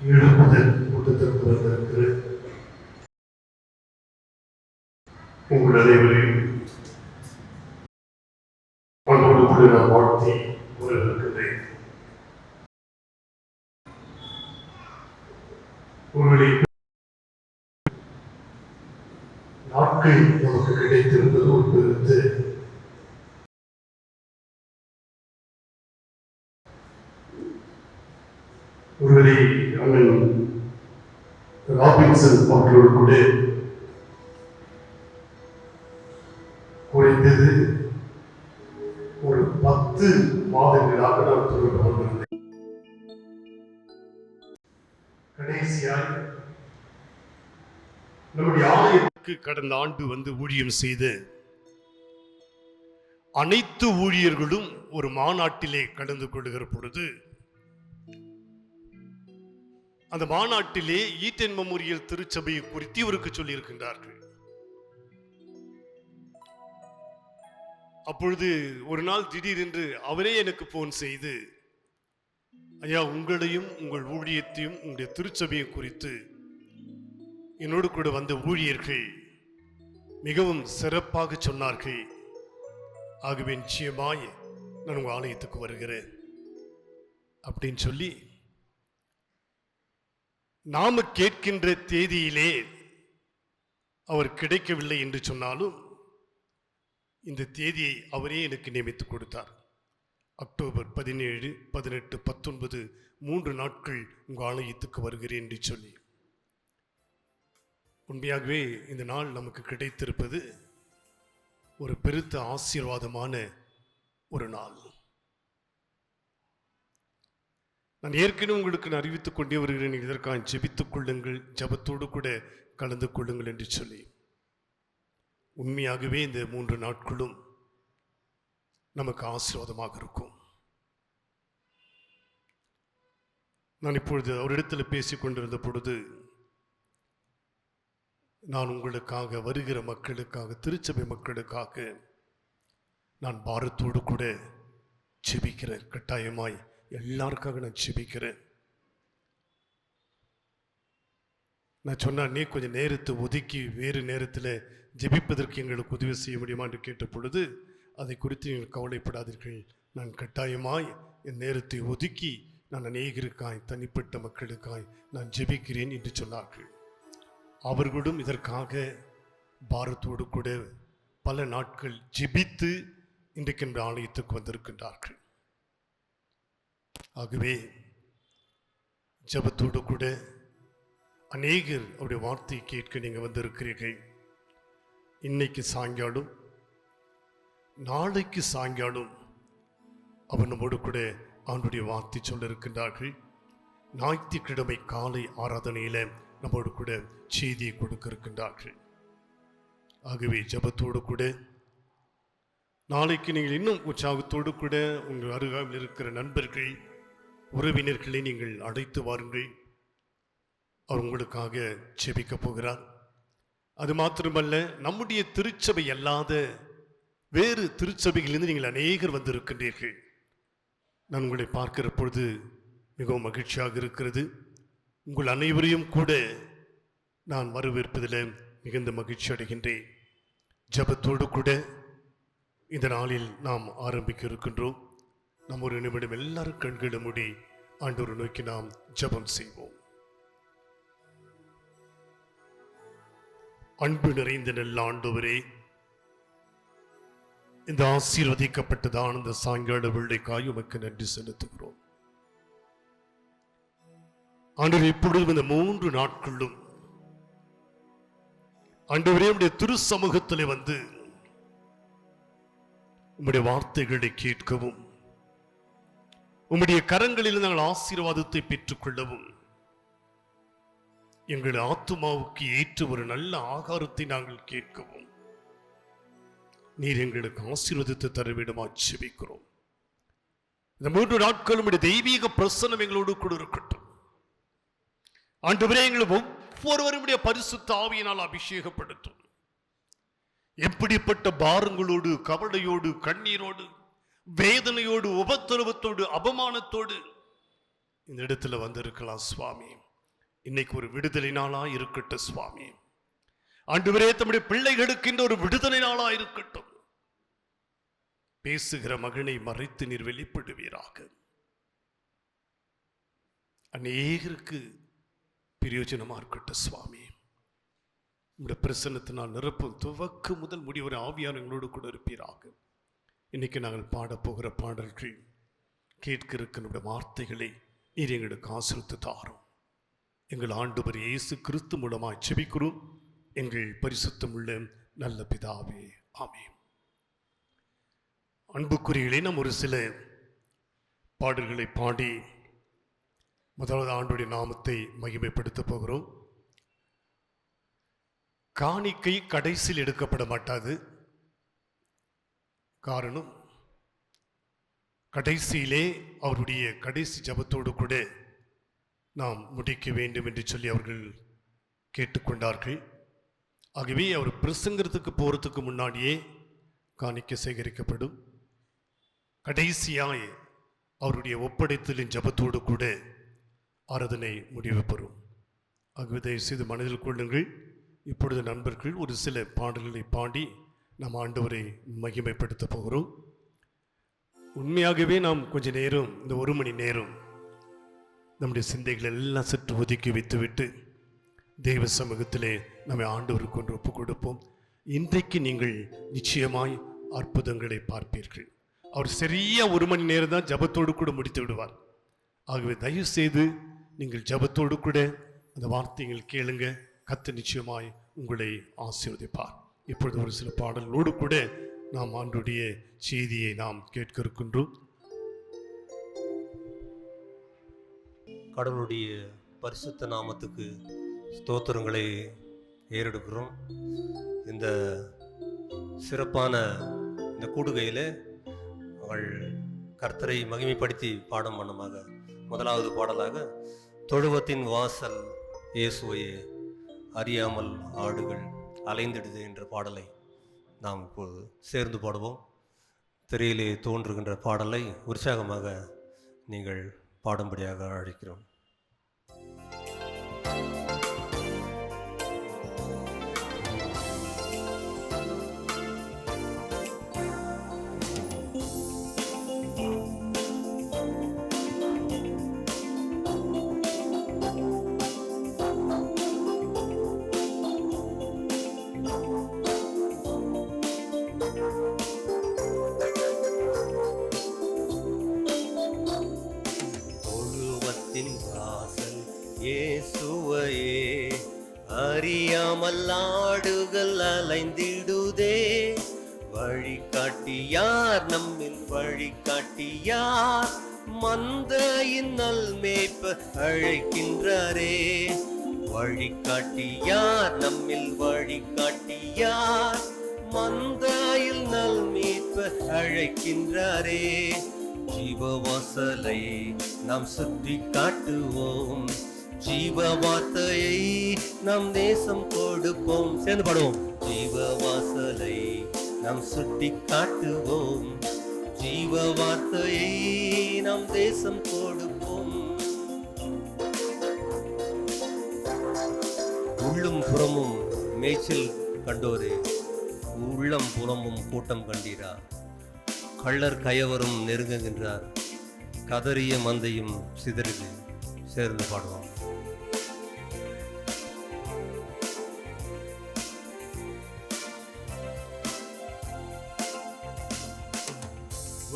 எழுப்புதல் கூட்டத்திற்கு வந்திருக்கிற உங்கள் அனைவரையும் அன்போடு கூட நான் வாழ்த்தி வரவேற்கிறேன். உங்களுடைய நாட்கள் நமக்கு கிடைத்திருப்பது ஒரு பெருத்து. ஒருவரை அண்ணன் ராபின்சன் அவர்களோடு கூட குறைந்தது ஒரு 10 மாதங்களாக நான் தொடர்பு கொண்டிருந்தேன். கடைசியாக நம்முடைய ஆலயத்துக்கு கடந்த ஆண்டு ஊழியம் செய்து அனைத்து ஊழியர்களும் ஒரு மாநாட்டிலே கலந்து கொள்கிற பொழுது அந்த மாநாட்டிலே ஈட்டன் மெமோரியல் திருச்சபையை குறித்து இவருக்கு சொல்லி இருக்கின்றார்கள். அப்பொழுது ஒரு நாள் திடீரென்று அவரே எனக்கு போன் செய்து, ஐயா, உங்களையும் உங்கள் ஊழியத்தையும் உங்களுடைய திருச்சபையை குறித்து என்னோடு கூட வந்த ஊழியர்கள் மிகவும் சிறப்பாக சொன்னார்கள். ஆகவே நிச்சயமாய் நான் உங்கள் ஆலயத்துக்கு வருகிறேன் அப்படின்னு சொல்லி நாம கேட்கின்ற தேதியிலே அவர் கிடைக்கவில்லை என்று சொன்னாலும் இந்த தேதியை அவரே எனக்கு நியமித்துக் கொடுத்தார். அக்டோபர் 17, 18, 19 3 நாட்கள் உங்கள் ஆலயத்துக்கு வருகிறேன் என்று சொல்லி. உண்மையாகவே இந்த நாள் நமக்கு கிடைத்திருப்பது ஒரு பெருத்த ஆசீர்வாதமான ஒரு நாள். நான் ஏற்கனவே உங்களுக்கு அறிவித்துக் கொண்டே வருகிறேன், இதற்காக ஜெபித்துக் கொள்ளுங்கள், ஜபத்தோடு கூட கலந்து கொள்ளுங்கள் என்று சொல்லி. உண்மையாகவே இந்த 3 நாட்களும் நமக்கு ஆசீர்வாதமாக இருக்கும். நான் இப்பொழுது அவரிடத்தில் பேசிக் கொண்டிருந்த பொழுது நான் உங்களுக்காக, வருகிற மக்களுக்காக, திருச்சபை மக்களுக்காக நான் பாரத்தோடு கூட ஜெபிக்கிறேன். கட்டாயமாய் எல்லாருக்காக நான் ஜெபிக்கிறேன். நான் சொன்னேன், நீ கொஞ்சம் நேரத்தை ஒதுக்கி வேறு நேரத்தில் ஜெபிப்பதற்கு எங்களுக்கு உதவி செய்ய முடியுமா என்று கேட்ட பொழுது, அதை குறித்து நீங்கள் கவலைப்படாதீர்கள், நான் கட்டாயமாய் என் நேரத்தை ஒதுக்கி நான் அநேகருக்காய், தனிப்பட்ட மக்களுக்காய் நான் ஜெபிக்கிறேன் என்று சொன்னார்கள். அவர்களும் இதற்காக பாரத்தோடு கூட பல நாட்கள் ஜெபித்து இன்றைக்கு என்ற ஆலயத்துக்கு வந்திருக்கின்றார்கள். ஆகவே ஜபத்தோடு கூட அநேகர் அவருடைய வார்த்தையை கேட்க நீங்க வந்திருக்கிறீர்கள். இன்னைக்கு சாயங்காலம், நாளைக்கு சாயங்காலம் அவர் நம்மோடு கூட அவனுடைய வார்த்தை சொல்ல இருக்கின்றார்கள். ஞாயிற்றுக்கிழமை காலை ஆராதனையில நம்மோடு கூட செய்தியை கொடுக்க இருக்கின்றார்கள். ஆகவே ஜபத்தோடு கூட நாளைக்கு நீங்கள் இன்னும் உற்சாகத்தோடு கூட உங்கள் அருகாமையில் இருக்கிற நண்பர்கள், உறவினர்களை நீங்கள் அழைத்து வாருங்கள். அவர் உங்களுக்காக ஜெபிக்க போகிறார். அது மாத்திரமல்ல, நம்முடைய திருச்சபை அல்லாத வேறு திருச்சபைகளிலிருந்து நீங்கள் அநேகர் வந்திருக்கின்றீர்கள். நான் உங்களை பார்க்கிற பொழுது மிகவும் மகிழ்ச்சியாக இருக்கிறது. உங்கள் அனைவரையும் கூட நான் வரவேற்பதில் மிகுந்த மகிழ்ச்சி அடைகின்றேன். ஜபத்தோடு கூட இந்த நாளில் நாம் ஆரம்பிக்க இருக்கின்றோம். நாம் ஒரு நிமிடம் எல்லாரும் கண்களை மூடி ஆண்டவரை நோக்கி நாம் ஜபம் செய்வோம். அன்பு நிறைந்த நல்ல ஆண்டவரே, இந்த ஆசீர்வதிக்கப்பட்டதான இந்த சாயங்கால வேளைக்காய் உமக்கு நன்றி செலுத்துகிறோம். ஆண்டவரே, இப்பொழுதும் இந்த 3 நாட்களும் ஆண்டவரே உம்முடைய திரு சமூகத்திலே வந்து உம்முடைய வார்த்தைகளை கேட்கவும், உம்முடைய கரங்களில் நாங்கள் ஆசீர்வாதத்தை பெற்றுக் கொள்ளவும், எங்கள் ஆத்துமாவுக்கு ஏற்ற ஒரு நல்ல ஆகாரத்தை நாங்கள் கேட்கவும் நீர் எங்களுக்கு ஆசீர்வாதத்தை தரவிடமா ஜெபிக்கிறோம். இந்த 3 நாட்களும் தெய்வீக பிரசன்னம் எங்களோடு கூட இருக்கட்டும். ஆண்டவரே, எங்களை ஒவ்வொருவருடைய பரிசுத்த ஆவியினால் அபிஷேகப்படுத்தும். எப்படிப்பட்ட பாரங்களோடு, கவலையோடு, கண்ணீரோடு, வேதனையோடு, உபத்திரவத்தோடு, அவமானத்தோடு இந்த இடத்துல வந்திருக்கலாம் சுவாமி, இன்னைக்கு ஒரு விடுதலை நாளா இருக்கட்டும் சுவாமி. ஆண்டவரே, தம்முடைய பிள்ளைகளுக்கு இந்த ஒரு விடுதலை நாளா இருக்கட்டும். பேசுகிற மகனை மறைத்து நீர் வெளிப்படுவீராக. அநேகருக்கு பிரயோஜனமா இருக்கட்டும் சுவாமி. உங்களுடைய பிரசன்னத்தினால் நிரப்பும் துவக்கு முதல் முடிவரை ஆவியான எங்களோடு கூட இருப்பீராக. இன்னைக்கு நாங்கள் பாடப்போகிற பாடல்கள், கேட்க இருக்கிற வார்த்தைகளை நீர் எங்களுக்கு ஆசீர்வதித்து தாரும். எங்கள் ஆண்டவர் இயேசு கிறிஸ்து மூலமாய் ஜெபிக்கிறோம் எங்கள் பரிசுத்தமுள்ள நல்ல பிதாவே, ஆமென். அன்புக்குரியவர்களே, நாம் ஒரு சில பாடல்களை பாடி முதலாவது ஆண்டுடைய நாமத்தை மகிமைப்படுத்த போகிறோம். காணிக்கை கடைசியில் எடுக்கப்பட மாட்டாது. காரணம், கடைசியிலே அவருடைய கடைசி ஜபத்தோடு கூட நாம் முடிக்க வேண்டும் என்று சொல்லி அவர்கள் கேட்டுக்கொண்டார்கள். ஆகவே அவர் பிரசங்கத்துக்கு போகிறதுக்கு முன்னாடியே காணிக்கை சேகரிக்கப்படும். கடைசியாய் அவருடைய ஒப்படைத்தலின் ஜபத்தோடு கூட ஆராதனை முடிவு பெறும். ஆகவே தயவு செய்து மனதில் கொள்ளுங்கள். இப்பொழுது நண்பர்கள் ஒரு சில பாடல்களை பாடி நாம் ஆண்டவரை மகிமைப்படுத்த போகிறோம். உண்மையாகவே நாம் கொஞ்ச நேரம், இந்த 1 மணி நேரம் நம்முடைய சிந்தைகளை எல்லாம் சற்று ஒதுக்கி வைத்துவிட்டு தெய்வ சமூகத்திலே நம்மை ஆண்டவருக்கு ஒன்று ஒப்புக் கொடுப்போம். இன்றைக்கு நீங்கள் நிச்சயமாய் அற்புதங்களை பார்ப்பீர்கள். அவர் சரியா 1 மணி நேரம் தான் ஜபத்தோடு கூட முடித்து விடுவார். ஆகவே தயவு செய்து நீங்கள் ஜபத்தோடு கூட அந்த வார்த்தைகள் கேளுங்க. கர்த்தர் நிச்சயமாய் உங்களை ஆசீர்வதிப்பார். இப்பொழுது ஒரு சில பாடல்களோடு கூட நாம் ஆண்டுடைய செய்தியை நாம் கேட்க இருக்கின்றோம். கடவுளுடைய பரிசுத்த நாமத்துக்கு ஸ்தோத்திரங்களை ஏறெடுக்கிறோம். இந்த சிறப்பான இந்த கூடுகையில் அவள் கர்த்தரை மகிமைப்படுத்தி பாடும் வண்ணமாக முதலாவது பாடலாக தொழுவத்தின் வாசல் இயேசுவையே அறியாமல் ஆடுகள் அலைந்திடுது என்ற பாடலை நாம் இப்போது சேர்ந்து பாடுவோம். திரையிலே தோன்றுகின்ற பாடலை உற்சாகமாக நீங்கள் பாடும்படியாக அழைக்கிறோம். இயேசுவையே அறியாமல் ஆடுகள் அலைந்திடுதே. வழிகாட்டியார் நம்மில் வழிகாட்டியார், மந்தையின் நல்மேய்ப்ப அழைக்கின்றாரே. வழிகாட்டியார் நம்மில் வழிகாட்டியார், மந்தையில் நல்மேய்ப்ப அழைக்கின்றாரே. ஜீவவாசலை நாம் சுற்றி காட்டுவோம், ஜீவ வார்த்தையை நாம் தேசம் கொடுப்போம். சேர்ந்து பாடுவோம். ஜீவ வாசலை நாம் சுட்டி காட்டுவோம், ஜீவ வார்த்தையை நாம் தேசம் கொடுப்போம். உள்ளும் புறமும் மேய்ச்சல் கண்டோரே, உள்ளம் புறமும் கூட்டம் கண்டீரா. கள்ளர் கயவரும் நெருங்குகின்றார், கதறிய மந்தையும் சிதறுது. சேர்ந்து பாடுவோம்.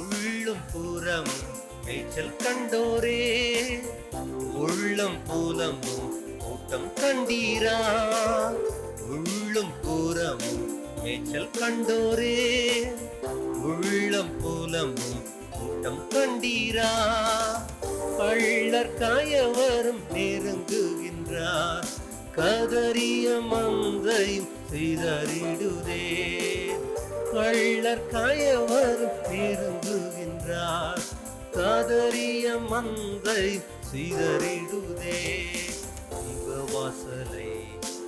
உள்ளும் புறமும் மேய்ச்சல் கண்டோரே, உள்ளம் புலமும் கூட்டம் கண்டீரா. உள்ளும் புறமும் மேய்ச்சல் கண்டோரே, உள்ளம் புலமும் கூட்டம் கண்டீரா. கள்ளர் காயவரும் நெருங்குகின்றார், கதறிய மந்தையும் சிதறிடுதே. கள்ளர் காயவரும் நெருங்குகின்றார், கதறிய மந்தை சிதறிடுதே. ஜீவவாசலை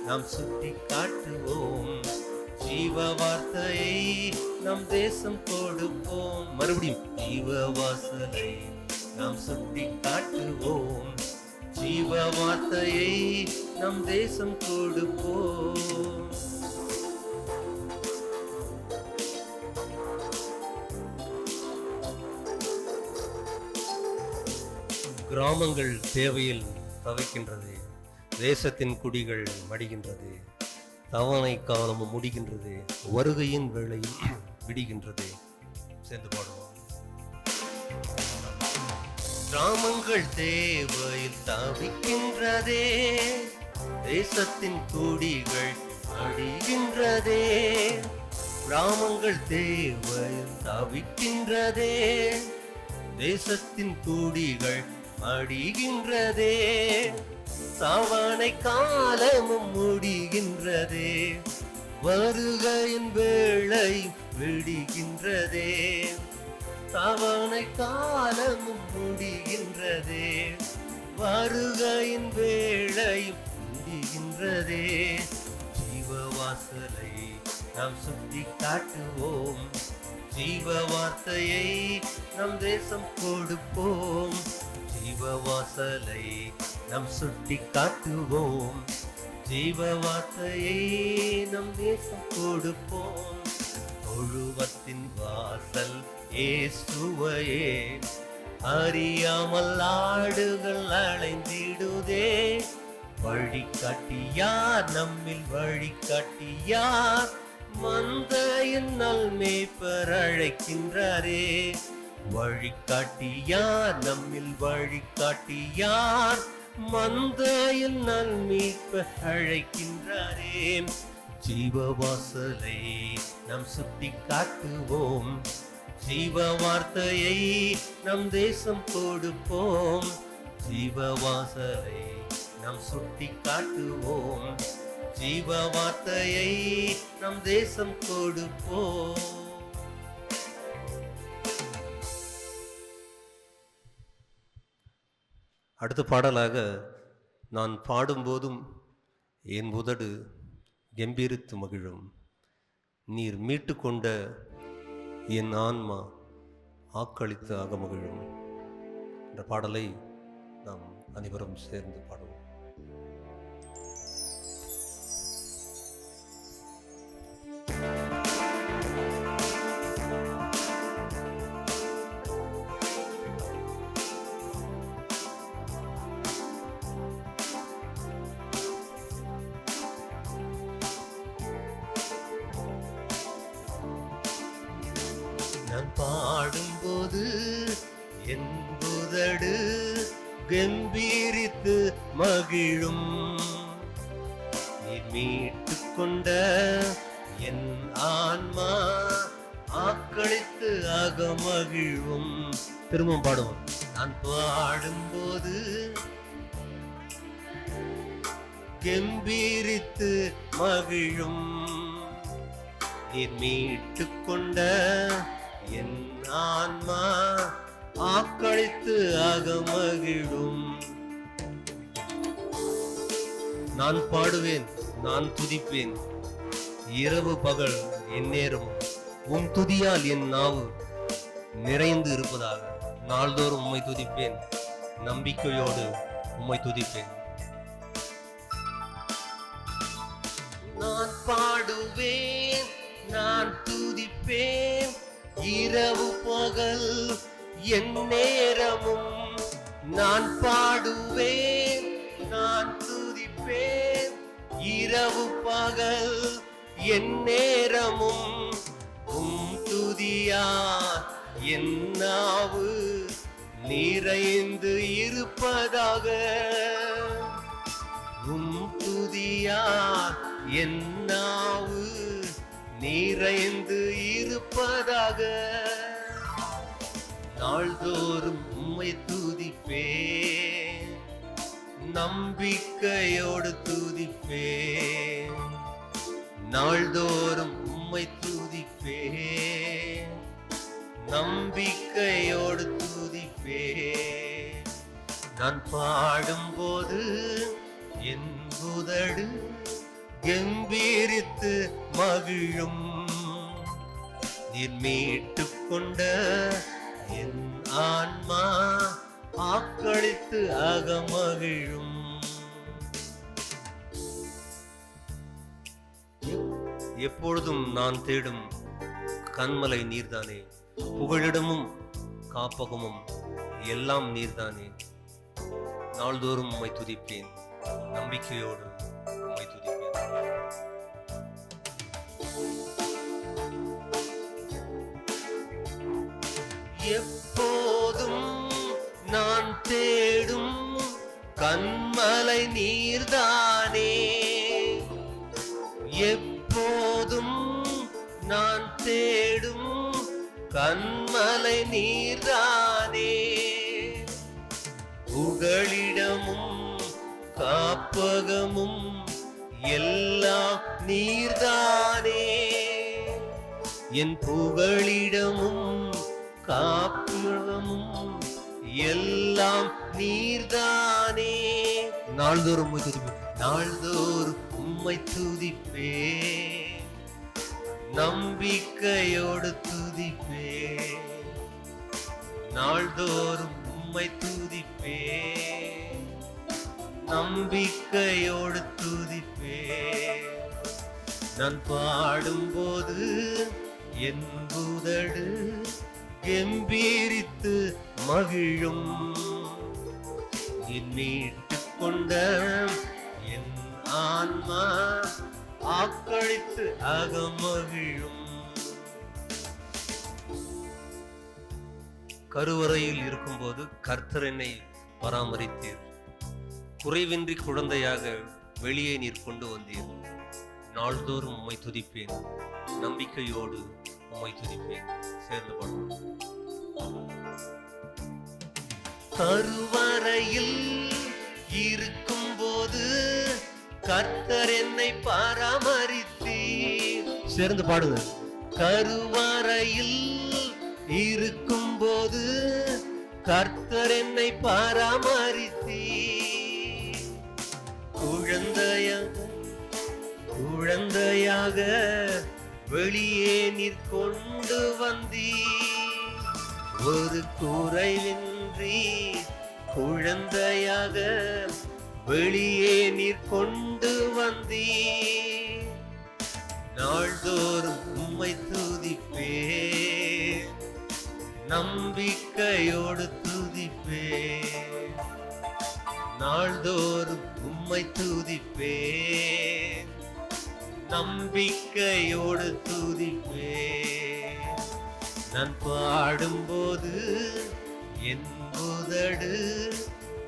நாம் சுட்டி காட்டுவோம், ஜீவ வார்த்தையை நம் தேசம் கொடுப்போம். மறுபடியும் ஜீவவாசலை நாம் சுட்டி காட்டுவோம், ஜீவ வார்த்தையை நம் தேசம் கொடுப்போம். கிராமங்கள் தேவையில் தவிக்கின்றது, தேசத்தின் குடிகள் மடிகின்றது, தவணை காலமும் முடிகின்றது, வருகையின் வேளையில் விடுகின்றது. சேர்ந்து பாடுவோம். கிராமங்கள் தேவையில் தவிக்கின்றதே, தேசத்தின் குடிகள் மடிகின்றதே. கிராமங்கள் தேவையில் தவிக்கின்றதே, தேசத்தின் குடிகள் மடிகின்றதே. தவணை காலமும் முடிகின்றதே, வருகையின் வேளை விடுகின்றதே. தவணை காலமும் முடிகின்றதே, வருகையின் வேளை முடிகின்றதே. ஜீவ வாசலை நாம் சுட்டி காட்டுவோம், ஜீவ வார்த்தையை நம் தேசம் கொடுப்போம். ஜீவ வாசலை நாம் சுட்டி காட்டுவோம், ஜீவ வார்த்தையை நம் தேசம் கொடுப்போம். தொழுவத்தின் வாசல் இயேசுவையே, அறியாமல் ஆடுகள் அலைந்திடுதே. வழிகாட்டியார் நம்மில் வழிகாட்டியார், மந்தையின் நல்மேய்ப்பர் அழைக்கின்றாரே. வழிகாட்டியார் நம்மில் வழிகாட்டியார், மந்தையின் நல்மேய்ப்பர் அழைக்கின்றாரே. ஜீவ வாசலை நாம் சுட்டி காட்டுவோம், ஜீவ வார்த்தையை நம் தேசம் கொடுப்போம். ஜீவ வாசலை நாம் சுட்டி காட்டுவோம், ஜீவ வார்த்தையை நம் தேசம் கொடுப்போம். அடுத்த பாடலாக, நான் பாடும்போதும் என் உதடு கம்பீரித்து மகிழும், நீர் மீட்டு கொண்ட என் ஆன்மா ஆக்களித்து அகமகிழும் என்ற பாடலை நாம் அனைவரும் சேர்ந்து பாடுவோம். நான் பாடும்போது என் உதடு கம்பீரித்து மகிழும், நீர் மீட்டு கொண்ட என் ஆன்மா ஆக்களித்து அகமகிழும். திரும்பவும் பாடுவோம். நான் பாடும்போது கம்பீரித்து மகிழும், நீர் மீட்டு கொண்ட என் ஆன்மா ஆக்களித்து அகமகிழும். நான் பாடுவேன், நான் துதிப்பேன், இரவு பகல் என் நேரம் உம் துதியால் என் நாவு நிறைந்து இருப்பதாக. நாள்தோறும் உம்மை துதிப்பேன், நம்பிக்கையோடு உம்மை துதிப்பேன். நான் பாடுவேன், நான் துதிப்பேன், இரவு பகல் என் நேரமும். நான் பாடுவேன், நான் துதிப்பேன், இரவு பகல் என் நேரமும். உம் துதியா என் நாவு நிறைந்து இருப்பதாக. உம் துதியா என் நாவு நிறைந்து இருப்பதாக. நாள்தோறும் உம்மை துதிப்பேன், நம்பிக்கையோடு துதிப்பேன். நாள்தோறும் உம்மை துதிப்பேன், நம்பிக்கையோடு துதிப்பேன். நான் பாடும்போது என் உதடு கம்பீரித்து மகிழும், நீர் மீட்டு கொண்ட என் ஆன்மா ஆக்களித்து அகமகிழும். எப்பொழுதும் நான் தேடும் கண்மலை நீர்தானே, புகழிடமும் காப்பகமும் எல்லாம் நீர்தானே. நாள்தோறும் உம்மை துதிப்பேன், நம்பிக்கையோடு உம்மை துதிப்பேன். எப்போதும் நான் தேடும் கண்மலை நீர்தானே, எப்போதும் நான் தேடும் கண்மலை நீர்தானே. புகழிடமும் காப்பகமும் எல்லாம் நீர்தானே. என் புகழிடமும் காப்பகமும் எல்லாம் நீர்தானே. நாள்தோறும் உம்மை துதிப்பேன், நாள்தோறும் உம்மை துதிப்பேன், நம்பிக்கையோடு துதிப்பேன். நாள்தோறும் உம்மை துதிப்பேன், நம்பிக்கையோடு துதிப்பேன். நான் பாடும்போது என் உதடு கெம்பீரித்து மகிழும். என் மீட்டுக் கொண்ட என் ஆன்மா ஆக்களித்து அகமகிழும். கருவறையில் இருக்கும்போது கர்த்தர் என்னை பராமரித்தீர். குறைவின்றி குழந்தையாக வெளியே நீர் கொண்டு வந்தீர். நாள்தோறும் உம்மை துதிப்பேன், நம்பிக்கையோடு உம்மை துதிப்பேன். சேர்ந்து பாடுவோம். கருவறையில் இருக்கும்போது கர்த்தர் என்னை பராமரித்தீர். சேர்ந்து பாடுங்க. கருவறையில் இருக்கும்போது கர்த்தர் என்னை பராமரித்தீர். குழந்தையாக வெளியே நீர் கொண்டு வந்தீர். ஒரு குறைவின்றி குழந்தையாக வெளியே நீர் கொண்டு வந்தீர். நாள்தோறும் உம்மை துதிப்பேன், நம்பிக்கையோடு துதிப்பேன். நாள்தோறும் உம்மை துதிப்பேன், நம்பிக்கையோடு துதிப்பேன். நான் பாடும்போது என் உதடு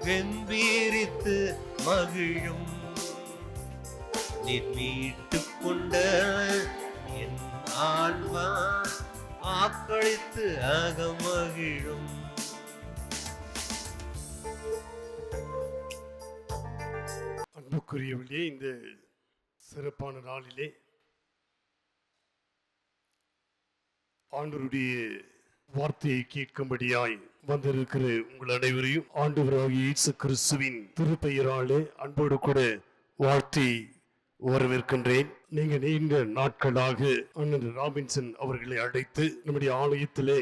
கெம்பீரித்து மகிழும். நீர் மீட்டுக் கொண்ட என் ஆன்மா ஆக்களித்து அகமகிழும். அன்புக்குரியவர்களே, இந்த சிறப்பான நாளிலே ஆண்டவருடைய வார்த்தையை கேட்கும்படியாய் வந்திருக்கிற உங்கள் அனைவரையும் ஆண்டவராகிய இயேசு கிறிஸ்துவின் திருப்பெயராலே அன்போடு கூட வாழ்த்தி வரவேற்கின்றேன். நீங்க நீண்ட நாட்களாக அண்ணன் ராபின்சன் அவர்களை அழைத்து நம்முடைய ஆலயத்திலே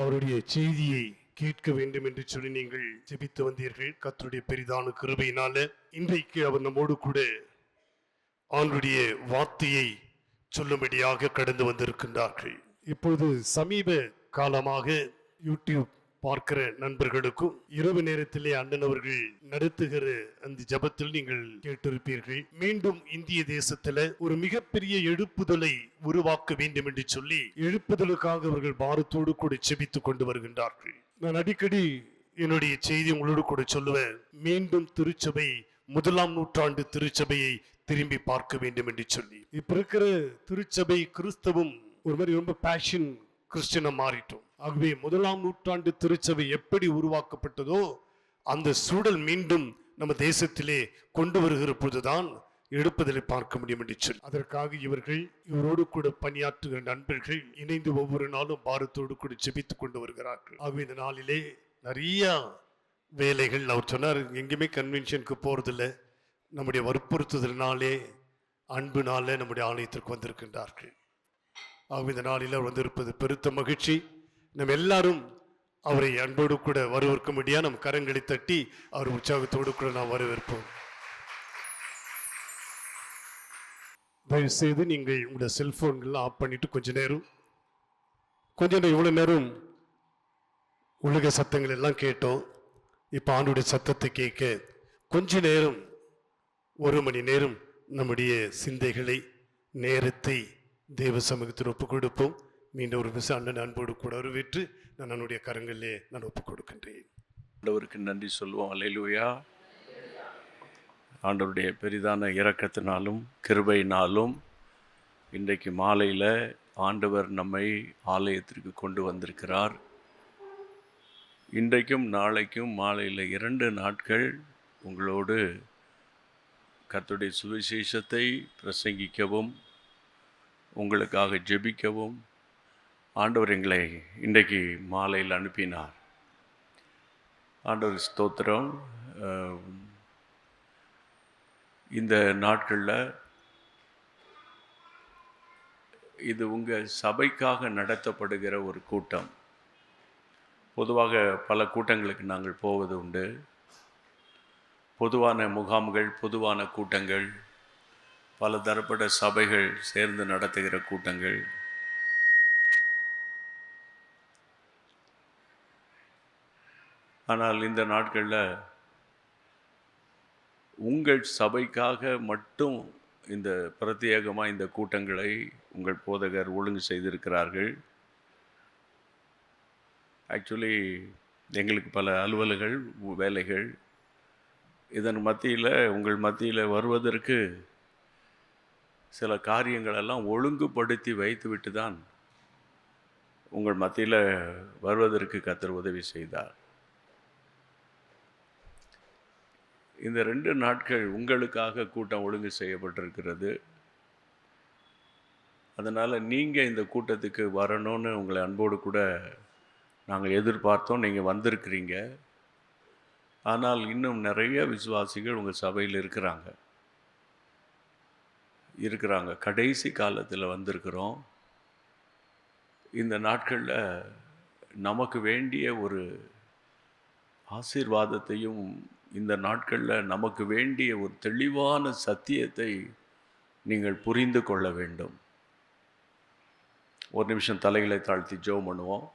அவருடைய செய்தியை கேட்க வேண்டும் என்று சொல்லி நீங்கள் ஜெபித்து வந்தீர்கள். கர்த்தருடைய பெரிதான கிருபையினால இன்றைக்கு அவர் நம்மோடு கூட ஆண்டவருடைய வார்த்தையை சொல்லும்படியாக கடந்து வந்திருக்கின்றார்கள். இப்பொழுது சமீப காலமாக யூடியூப் பார்க்கிற நண்பர்களுக்கும் இரவு நேரத்திலே அண்ணன் அவர்கள் நடத்துகிற அந்த ஜபத்தில் நீங்கள் கேட்டிருப்பீர்கள். மீண்டும் இந்திய தேசத்துல ஒரு மிகப்பெரிய எழுப்புதலை உருவாக்க வேண்டும் என்று சொல்லி எழுப்புதலுக்காக அவர்கள் பாரத்தோடு கூட செபித்துக் கொண்டு வருகின்றார்கள். நான் அடிக்கடி என்னுடைய செய்தி உங்களோடு கூட சொல்லுவேன். மீண்டும் திருச்சபை 1ஆம் நூற்றாண்டு திருச்சபையை திரும்பி பார்க்க வேண்டும் என்று சொல்லி. இப்ப இருக்கிற திருச்சபை கிறிஸ்தவம் ஒரு மாதிரி ரொம்ப பேஷன் கிறிஸ்டியனா மாறிட்டோம். ஆகவே 1ஆம் நூற்றாண்டு திருச்சபை எப்படி உருவாக்கப்பட்டதோ அந்த சூழல் மீண்டும் நம்ம தேசத்திலே கொண்டு வருகிற பொழுதுதான் எழுப்புதலை பார்க்க முடியும் என்று சொல்லி அதற்காக இவரோடு கூட பணியாற்றுகிற நண்பர்கள் இணைந்து ஒவ்வொரு நாளும் பாரத்தோடு கூட ஜெபித்துக் கொண்டு வருகிறார்கள். ஆகவே இந்த நாளிலே நிறைய வேலைகள் அவர் சொன்னார். எங்கேயுமே கன்வென்ஷனுக்கு போறதில்லை, நம்முடைய வற்புறுத்துதலினாலே அன்புனாலே நம்முடைய ஆலயத்திற்கு வந்திருக்கின்றார்கள். ஆகவே இந்த நாளில் அவர் வந்திருப்பது பெருத்த மகிழ்ச்சி. நம்ம எல்லாரும் அவரை அன்போடு கூட வரவேற்கும்படியா நம் கரங்களை தட்டி அவர் உற்சாகத்தோடு கூட நாம் வரவேற்போம். தயவு செய்து நீங்கள் உங்களுடைய செல்போன்கள்லாம் ஆஃப் பண்ணிட்டு கொஞ்ச நேரம் இவ்வளவு நேரம் உலக சத்தங்கள் எல்லாம் கேட்டோம். இப்ப ஆண்டுடைய சத்தத்தை கேட்க கொஞ்ச நேரம், 1 மணி நேரம் நம்முடைய சிந்தைகளை, நேரத்தை தேவ சமூகத்தில் ஒப்புக் கொடுப்போம். மீண்டும் ஒரு விசை அண்ணன் அன்போடு கூட வரவேற்று நான் என்னுடைய கரங்களிலே நான் ஒப்புக் கொடுக்கின்றேன். ஆண்டவருக்கு நன்றி சொல்லுவோம். அல்லேலூயா. ஆண்டவருடைய பெரிதான இரக்கத்தினாலும் கிருபையினாலும் இன்றைக்கு மாலையில் ஆண்டவர் நம்மை ஆலயத்திற்கு கொண்டு வந்திருக்கிறார். இன்றைக்கும் நாளைக்கும் மாலையில் 2 நாட்கள் உங்களோடு கர்த்தருடைய சுவிசேஷத்தை பிரசங்கிக்கவும் உங்களுக்காக ஜெபிக்கவும் ஆண்டவர் எங்களை இன்றைக்கு மாலையில் அனுப்பினார். ஆண்டவர் ஸ்தோத்திரம். இந்த நாட்களில் இது உங்கள் சபைக்காக நடத்தப்படுகிற ஒரு கூட்டம். பொதுவாக பல கூட்டங்களுக்கு நாங்கள் போவது உண்டு. பொதுவான முகாம்கள், பொதுவான கூட்டங்கள், பல தரப்பட்ட சபைகள் சேர்ந்து நடத்துகிற கூட்டங்கள். ஆனால் இந்த நாட்களில் உங்கள் சபைக்காக மட்டும் இந்த பிரத்யேகமாக இந்த கூட்டங்களை உங்கள் போதகர் ஒழுங்கு செய்திருக்கிறார்கள். ஆக்சுவலி எங்களுக்கு பல அலுவல்கள், வேலைகள், இதன் மத்தியில் உங்கள் மத்தியில் வருவதற்கு சில காரியங்களெல்லாம் ஒழுங்குபடுத்தி வைத்துவிட்டு தான் உங்கள் மத்தியில் வருவதற்கு கர்த்தர் உதவி செய்தார். இந்த 2 நாட்கள் உங்களுக்காக கூட்டம் ஒழுங்கு செய்யப்பட்டிருக்கிறது. அதனால் நீங்கள் இந்த கூட்டத்துக்கு வரணும்னு உங்களை அன்போடு கூட நாங்கள் எதிர்பார்த்தோம். நீங்கள் வந்திருக்கிறீங்க. ஆனால் இன்னும் நிறைய விசுவாசிகள் உங்கள் சபையில் இருக்கிறாங்க. கடைசி காலத்தில் வந்திருக்கிறோம். இந்த நாட்களில் நமக்கு வேண்டிய ஒரு ஆசீர்வாதத்தையும், இந்த நாட்களில் நமக்கு வேண்டிய ஒரு தெளிவான சத்தியத்தை நீங்கள் புரிந்து கொள்ள வேண்டும். ஒரு நிமிஷம் தலைகளை தாழ்த்தி ஜெபம் பண்ணுவோம்.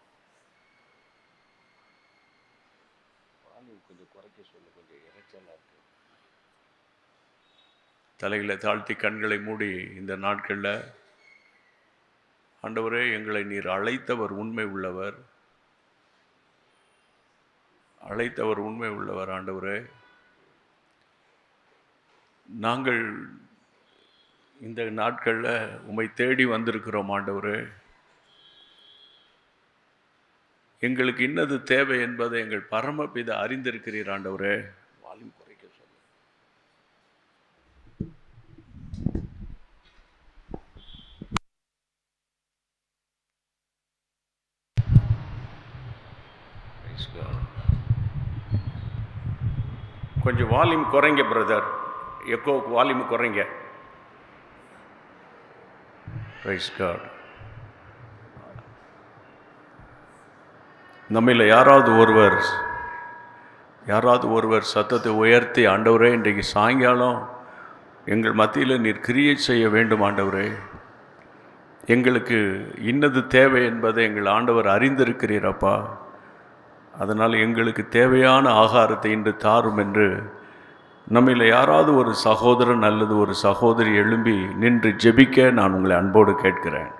தலைகளை தாழ்த்தி கண்களை மூடி இந்த நாட்களில் ஆண்டவரே, எங்களை நீர் அழைத்தவர் உண்மை உள்ளவர், ஆண்டவரே. நாங்கள் இந்த நாட்களில் உம்மை தேடி வந்திருக்கிறோம் ஆண்டவரே. எங்களுக்கு இன்னது தேவை என்பதை எங்கள் பரமபிதா அறிந்திருக்கிறீர் ஆண்டவரே. வால்யூம் குறைக்க சொல்ல. கொஞ்சம் வால்யூம் குறைங்க பிரதர், எக்கோவுக்கு வால்யூம் குறைங்க. Prize card. நம்மில் யாராவது ஒருவர் சத்தத்தை உயர்த்தி, ஆண்டவரே இன்றைக்கு சாயங்காலம் எங்கள் மத்தியில் நீர் கிரியை செய்ய வேண்டும் ஆண்டவரே, எங்களுக்கு இன்னது தேவை என்பதை எங்கள் ஆண்டவர் அறிந்திருக்கிறீரப்பா, அதனால் எங்களுக்கு தேவையான ஆகாரத்தை இன்று தாரும் என்று நம்மில் யாராவது ஒரு சகோதரன் அல்லது ஒரு சகோதரி எழும்பி நின்று ஜெபிக்க நான் உங்களை அன்போடு கேட்கிறேன்.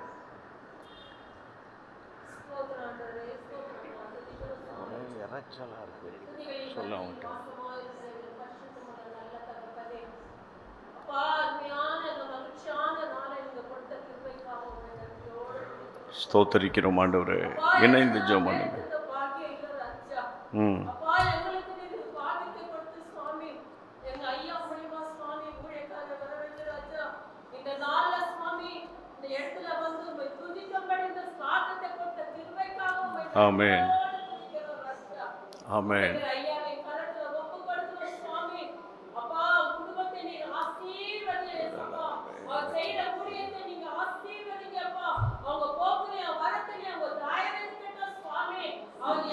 ஸ்தோத்தரிக்கிறோம் ஆண்டவரே. இணைந்து ஜெபம் பண்ணுங்க. ஆமென், ஆமென்.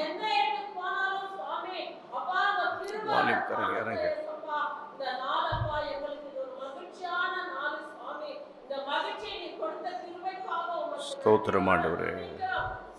எந்த ஸ்தோத்திரம் ஆண்டவரே.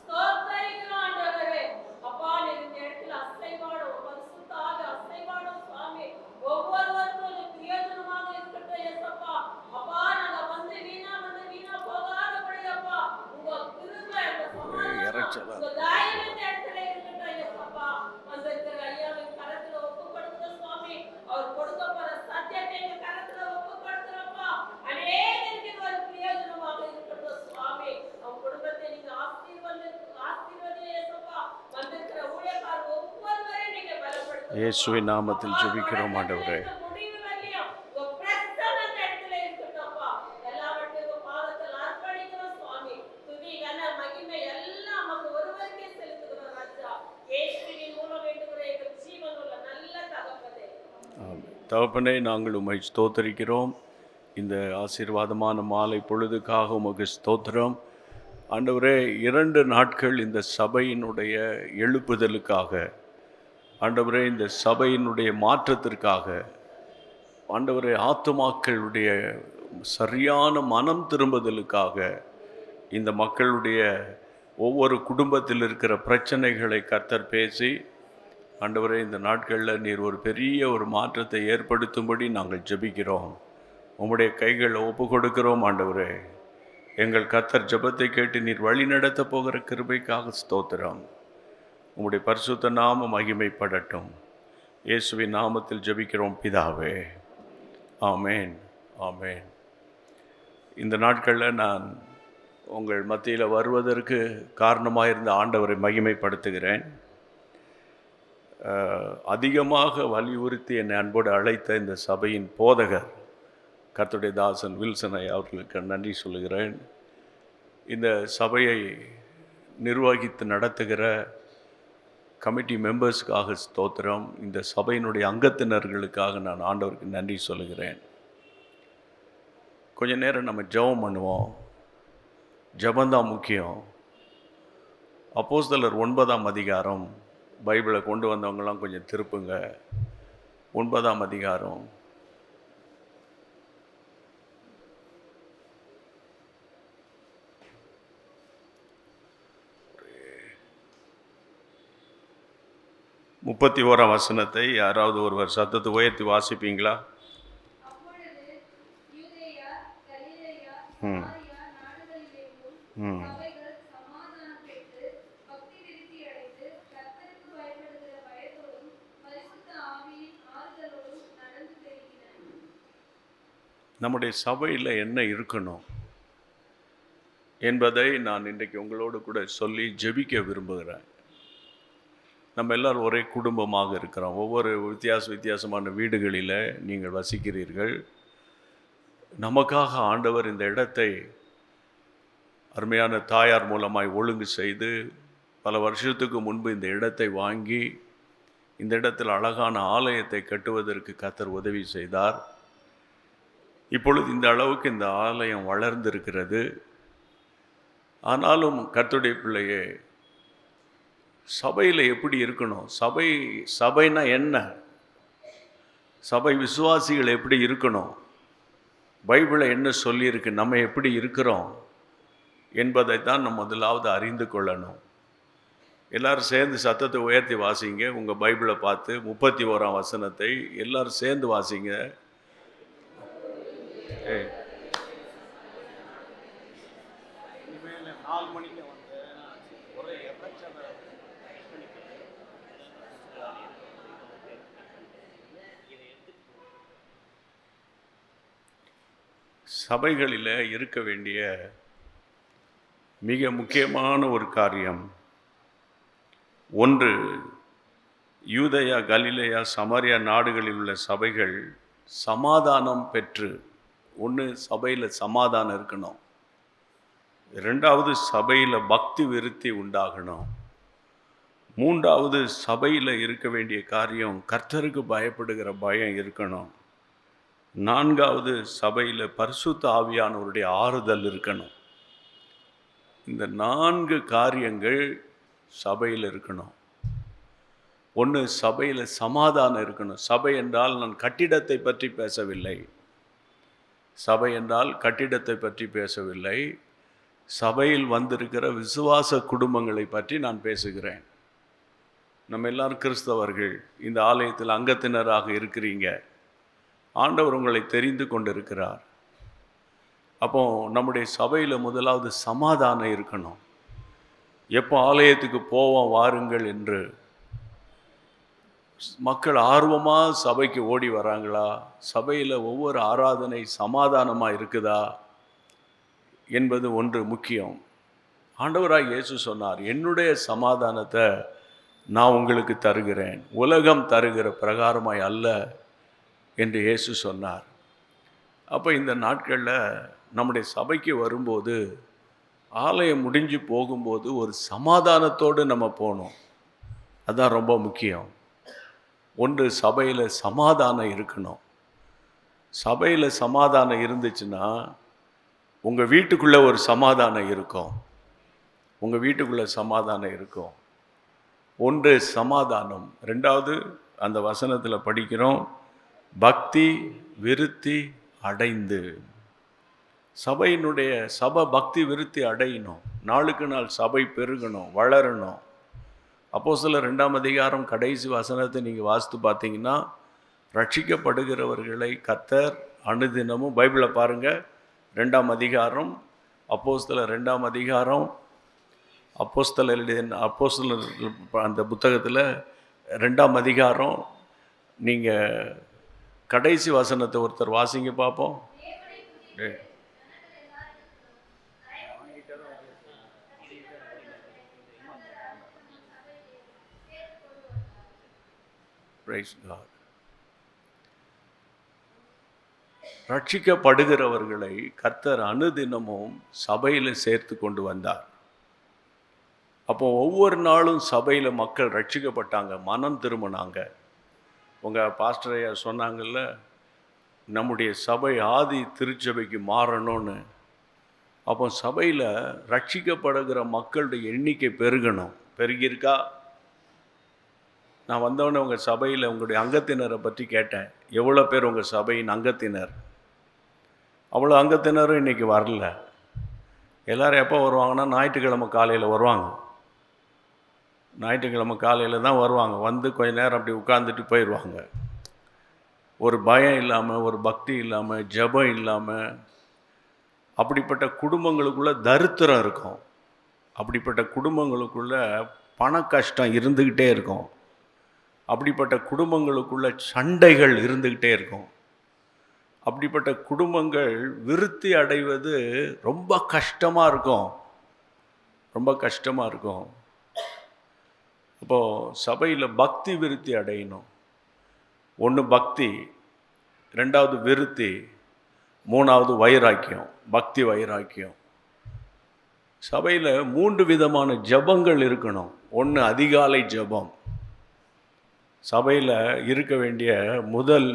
ஸ்தோத்திரிக்கிறோம் ஆண்டவரே. அப்பா, நீர் இந்த இடத்துல அசைவாடும், பரிசுத்த ஆவி அசைவாடும் சுவாமி. ஒவ்வொருவருக்கும் இது பிரயோஜனமாக இருக்கட்டும் இயேசப்பா. அப்பா, நாங்க வந்து வீணா போகாதபடி அப்பா, உங்க கிருபை, உங்க சமாதானம், உங்க தயவு இந்த இடத்துல இருக்கட்டும் இயேசப்பா. வந்திருக்கிற ஐயாவின் கரத்துல ஒப்பு கொடுக்கிற சுவாமி, அவர் கொடுக்க போற சத்தியத்தை எங்க கரத்துல ஒப்பு கொடுக்கிறப்பா. அநேகருக்கு இது ஒரு பிரயோஜனமாக இருக்கட்டும் சுவாமி. அவங்க குடும்பத்தை நீங்க ஆசீர்வதிங்க இயேசப்பா. வந்திருக்கிற ஊழியக்காரர் ஒவ்வொருவரையும் நீங்க பலப்படுத்துங்க. இயேசுவின் நாமத்தில் ஜெபிக்கிறோம் ஆண்டவரே. முடிவு வரையும் உங்க பிரசன்னம் இந்த இடத்துல இருக்கட்டும்ப்பா. எல்லாவற்றையும் உங்க பாதத்தில் அர்ப்பணிக்கிறோம் சுவாமி. துதி, கன, மகிமை எல்லாம் நமக்கு ஒருவருக்கே செலுத்துகிறோம் ராஜா. இயேசுவின் மூலம் வேண்டுகிற எங்கள் ஜீவனுள்ள நல்ல தகப்பனே. ஆமென். தகப்பனே, நாங்கள் உம்மை ஸ்தோத்தரிக்கிறோம். இந்த ஆசீர்வாதமான மாலை பொழுதுக்காக உமக்கு ஸ்தோத்திரம் ஆண்டவரே. 2 நாட்கள் இந்த சபையினுடைய எழுப்புதலுக்காக ஆண்டவரே, இந்த சபையினுடைய மாற்றத்திற்காக ஆண்டவரே, ஆத்துமாக்களுடைய சரியான மனம் திரும்புதலுக்காக, இந்த மக்களுடைய ஒவ்வொரு குடும்பத்தில் இருக்கிற பிரச்சனைகளை கர்த்தர் பேசி ஆண்டவரே, இந்த நாட்களில் நீர் ஒரு பெரிய ஒரு மாற்றத்தை ஏற்படுத்தும்படி நாங்கள் ஜெபிக்கிறோம். உம்முடைய கைகளை ஒப்பு கொடுக்கிறோம் ஆண்டவரே. எங்கள் கர்த்தர் ஜெபத்தை கேட்டு நீர் வழி நடத்த போகிற கிருபைக்காக ஸ்தோத்திரம். உம்முடைய பரிசுத்த நாமம் மகிமைப்படட்டும். இயேசுவின் நாமத்தில் ஜெபிக்கிறோம் பிதாவே. ஆமேன், ஆமேன். இந்த நாட்களில் நான் உங்கள் மத்தியில் வருவதற்கு காரணமாக இருந்த ஆண்டவரை மகிமைப்படுத்துகிறேன். அதிகமாக வலியுறுத்தி என்னை அன்போடு அழைத்த இந்த சபையின் போதகர் கர்த்தருடைய தாசன் வில்சன் ஐயா அவர்களுக்கு நன்றி சொல்லுகிறேன். இந்த சபையை நிர்வகித்து நடத்துகிற கமிட்டி மெம்பர்ஸுக்காக ஸ்தோத்திரம். இந்த சபையினுடைய அங்கத்தினர்களுக்காக நான் ஆண்டவருக்கு நன்றி சொல்லுகிறேன். கொஞ்ச நேரம் நம்ம ஜெபம் பண்ணுவோம். ஜெபந்தான் முக்கியம். அப்போஸ்தலர் 9ஆம் அதிகாரம், பைபிளை கொண்டு வந்தவங்களாம் கொஞ்சம் திருப்புங்க. 9ஆம் அதிகாரம் முப்பத்தி 1ஆம் வசனத்தை யாராவது ஒருவர் சத்தத்தை உயர்த்தி வாசிப்பீங்களா? அப்பொழுது யூதேயா, கலிலேயா, ம். சமாரியா நாடுகளிலெங்கும் ம். சபைகள் சமாதானம் பெற்று பக்தி விருத்தி அடைந்து கர்த்தருக்கு பயப்படுகிற பயத்தோடும் பரிசுத்த ஆவியின் ஆறுதலோடும் நடந்து பெருகின. நம்முடைய சபையில் என்ன இருக்கணும் என்பதை நான் இன்றைக்கு உங்களோடு கூட சொல்லி ஜெபிக்க விரும்புகிறேன். நம்ம எல்லோரும் ஒரே குடும்பமாக இருக்கிறோம். ஒவ்வொரு வித்தியாசமான வீடுகளில் நீங்கள் வசிக்கிறீர்கள். நமக்காக ஆண்டவர் இந்த இடத்தை அருமையான தாயார் மூலமாய் ஒழுங்கு செய்து பல வருஷத்துக்கு முன்பு இந்த இடத்தை வாங்கி இந்த இடத்தில் அழகான ஆலயத்தை கட்டுவதற்கு கர்த்தர் உதவி செய்தார். இப்பொழுது இந்த அளவுக்கு இந்த ஆலயம் வளர்ந்திருக்கிறது. ஆனாலும் கர்த்தருடைய பிள்ளையே, சபையில் எப்படி இருக்கணும்? சபைனா என்ன? சபை விசுவாசிகள் எப்படி இருக்கணும்? பைபிளை என்ன சொல்லியிருக்கு? நம்ம எப்படி இருக்கிறோம் என்பதை தான் நம்ம முதலாவது அறிந்து கொள்ளணும். எல்லாரும் சேர்ந்து சத்தத்தை உயர்த்தி வாசிங்க. உங்கள் பைபிளை பார்த்து 31ஆம் வசனத்தை எல்லாரும் சேர்ந்து வாசிங்க. சபைகளில் இருக்க வேண்டிய மிக முக்கியமான ஒரு காரியம், ஒன்று, யூதேயா, கலிலேயா, சமாரியா நாடுகளில் உள்ள சபைகள் சமாதானம் பெற்று, ஒன்று சபையில் சமாதானம் இருக்கணும். 2வது சபையில் பக்தி விருத்தி உண்டாகணும். 3வது சபையில் இருக்க வேண்டிய காரியம் கர்த்தருக்கு பயப்படுகிற பயம் இருக்கணும். 4வது சபையில் பரிசுத்த ஆவியானவருடைய ஆறுதல் இருக்கணும். இந்த 4 காரியங்கள் சபையில் இருக்கணும். ஒன்று, சபையில் சமாதானம் இருக்கணும். சபை என்றால் நான் கட்டிடத்தை பற்றி பேசவில்லை. சபை என்றால் கட்டிடத்தை பற்றி பேசவில்லை. சபையில் வந்திருக்கிற விசுவாச குடும்பங்களை பற்றி நான் பேசுகிறேன். நம்ம எல்லாரும் கிறிஸ்தவர்கள், இந்த ஆலயத்தில் அங்கத்தினராக இருக்கிறீங்க. ஆண்டவர் உங்களை தெரிந்து கொண்டிருக்கிறார். அப்போ நம்முடைய சபையில் முதலாவது சமாதானம் இருக்கணும். எப்போ ஆலயத்துக்கு போவோம் வாருங்கள் என்று மக்கள் ஆர்வமாக சபைக்கு ஓடி வராங்களா? சபையில் ஒவ்வொரு ஆராதனை சமாதானமாக இருக்குதா என்பது ஒன்று முக்கியம். ஆண்டவராய் இயேசு சொன்னார், என்னுடைய சமாதானத்தை நான் உங்களுக்கு தருகிறேன், உலகம் தருகிற பிரகாரமாய் அல்ல என்று இயேசு சொன்னார். அப்போ இந்த நாட்களில் நம்முடைய சபைக்கு வரும்போது, ஆலயம் முடிஞ்சு போகும்போது ஒரு சமாதானத்தோடு நம்ம போகணும். அதுதான் ரொம்ப முக்கியம். ஒன்று, சபையில் சமாதானம் இருக்கணும். சபையில் சமாதானம் இருந்துச்சுன்னா உங்கள் வீட்டுக்குள்ளே ஒரு சமாதானம் இருக்கும். உங்கள் வீட்டுக்குள்ளே சமாதானம் இருக்கும். ஒன்று சமாதானம். ரெண்டாவது, அந்த வசனத்தில் படிக்கிறோம், பக்தி விருத்தி அடைந்து. சபை பக்தி விருத்தி அடையணும். நாளுக்கு நாள் சபை பெருகணும், வளரணும். அப்போஸ்தலர் 2ஆம் அதிகாரம் கடைசி வசனத்தை நீங்கள் வாசித்து பார்த்தீங்கன்னா, ரட்சிக்கப்படுகிறவர்களை கர்த்தர் அனுதினமும், பைபிளை பாருங்கள், 2ஆம் அதிகாரம், அப்போஸ்தலர் 2ஆம் அதிகாரம், அப்போஸ்தலர் அந்த புத்தகத்தில் 2ஆம் அதிகாரம், நீங்கள் கடைசி வசனத்தை ஒருத்தர் வாசிங்க பார்ப்போம். Praise God. ரட்சிக்கப்படுகிறவர்களை கர்த்தர் அனுதினமும் சபையில் சேர்த்து கொண்டு வந்தார். அப்போ ஒவ்வொரு நாளும் சபையில் மக்கள் ரட்சிக்கப்பட்டாங்க, மனம் திரும்பினாங்க. உங்கள் பாஸ்டரையா சொன்னாங்கல்ல, நம்முடைய சபை ஆதி திருச்சபைக்கு மாறணும்னு. அப்போ சபையில் ரட்சிக்கப்படுகிற மக்களுடைய எண்ணிக்கை பெருகணும். பெருகியிருக்கா? நான் வந்தவொடனே உங்கள் சபையில் உங்களுடைய அங்கத்தினரை பற்றி கேட்டேன். எவ்வளோ பேர் உங்கள் சபையின் அங்கத்தினர்? அவ்வளோ அங்கத்தினரும் இன்றைக்கி வரல. எல்லோரும் எப்போ வருவாங்கன்னா, ஞாயிற்றுக்கிழமை காலையில் வருவாங்க. ஞாயிற்றுக்கிழமை காலையில் தான் வருவாங்க. வந்து கொஞ்ச நேரம் அப்படி உட்காந்துட்டு போயிடுவாங்க. ஒரு பயம் இல்லாமல், ஒரு பக்தி இல்லாமல், ஜெபம் இல்லாமல், அப்படிப்பட்ட குடும்பங்களுக்குள்ளே தரித்திரம் இருக்கும். அப்படிப்பட்ட குடும்பங்களுக்குள்ளே பண கஷ்டம் இருந்துக்கிட்டே இருக்கும். அப்படிப்பட்ட குடும்பங்களுக்குள்ள சண்டைகள் இருந்துக்கிட்டே இருக்கும். அப்படிப்பட்ட குடும்பங்கள் விருத்தி அடைவது ரொம்ப கஷ்டமாக இருக்கும். ரொம்ப கஷ்டமாக இருக்கும். அப்போது சபையில் பக்தி விருத்தி அடையணும். ஒன்று பக்தி, ரெண்டாவது விருத்தி, மூணாவது வைராக்கியம், பக்தி வைராக்கியம். சபையில் 3 விதமான ஜபங்கள் இருக்கணும். ஒன்று அதிகாலை ஜபம். சபையில் இருக்க வேண்டிய முதல்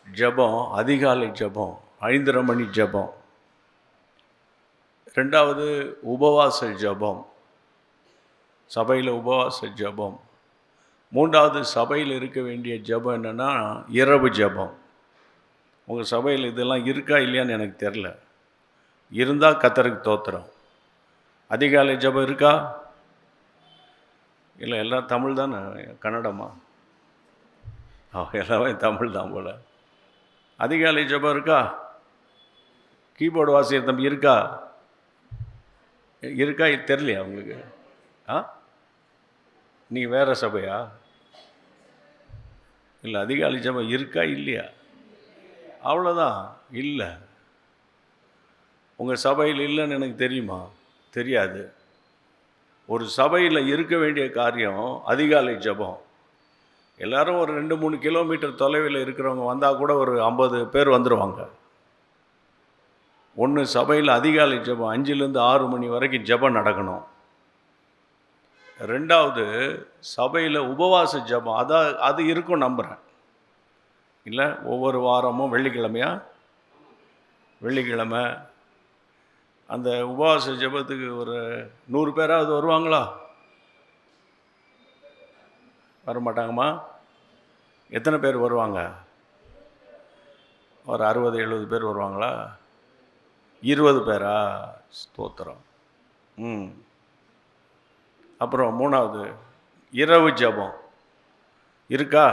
ஜபம் அதிகாலை ஜபம், 5:30 மணி ஜபம். ரெண்டாவது உபவாச ஜபம், சபையில் உபவாச ஜபம். மூன்றாவது சபையில் இருக்க வேண்டிய ஜபம் என்னென்னா இரவு ஜபம். உங்கள் சபையில் இதெல்லாம் இருக்கா இல்லையான்னு எனக்கு தெரில. இருந்தால் கர்த்தருக்கு தோத்திரம். அதிகாலை ஜபம் இருக்கா? இல்லை, எல்லாம் தமிழ் தானே, கன்னடமா? எல்லாமே தமிழ் தான் போல். அதிகாலை ஜபம் இருக்கா? கீபோர்டு வாசிக்கிற தம்பி இருக்கா? இருக்கா? தெரியலையா உங்களுக்கு? நீங்கள் வேறு சபையா? இல்லை, அதிகாலை ஜபம் இருக்கா இல்லையா? அவ்வளோதான். இல்லை, உங்கள் சபையில் இல்லைன்னு எனக்கு தெரியுமா? தெரியாது. ஒரு சபையில் இருக்க வேண்டிய காரியம் அதிகாலை ஜபம். எல்லாரும் ஒரு 2-3 கிலோமீட்டர் தொலைவில் இருக்கிறவங்க வந்தால் கூட ஒரு 50 பேர் வந்துடுவாங்க. ஒன்று, சபையில் அதிகாலை ஜபம் 5லேருந்து 6 மணி வரைக்கும் ஜபம் நடக்கணும். ரெண்டாவது, சபையில் உபவாச ஜபம், அது இருக்கும் நம்புகிறேன். இல்லை, ஒவ்வொரு வாரமும் வெள்ளிக்கிழமை அந்த உபவாச ஜபத்துக்கு ஒரு 100 பேராவது வருவாங்களா? வரமாட்டாங்கம்மா? எத்தனை பேர் வருவாங்க? ஒரு 60-70 பேர் வருவாங்களா? 20 பேரா? ஸ்தோத்திரம். அப்புறம் 3வது இரவு ஜெபம் இருக்கா?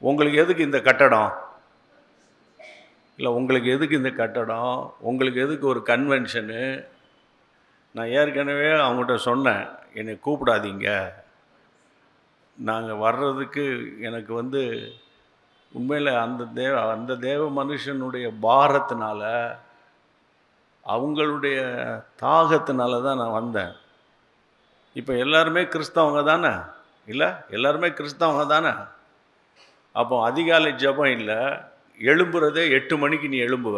உங்களுக்கு எதுக்கு இந்த கட்டடம்? இல்லை, உங்களுக்கு எதுக்கு இந்த கட்டடம்? உங்களுக்கு எதுக்கு ஒரு கன்வென்ஷனு? நான் ஏற்கனவே அவங்ககிட்ட சொன்னேன், என்னை கூப்பிடாதீங்க. நாங்கள் வர்றதுக்கு எனக்கு உண்மையில் அந்த தேவ மனுஷனுடைய பாரத்தினால, அவங்களுடைய தாகத்தினால தான் நான் வந்தேன். இப்போ எல்லாருமே கிறிஸ்தவங்க தானே? இல்லை, எல்லாருமே கிறிஸ்தவங்க தானே? அப்போ அதிகாலை ஜெபம் இல்லை, எழும்புறதே 8 மணிக்கு நீ எழும்புவ.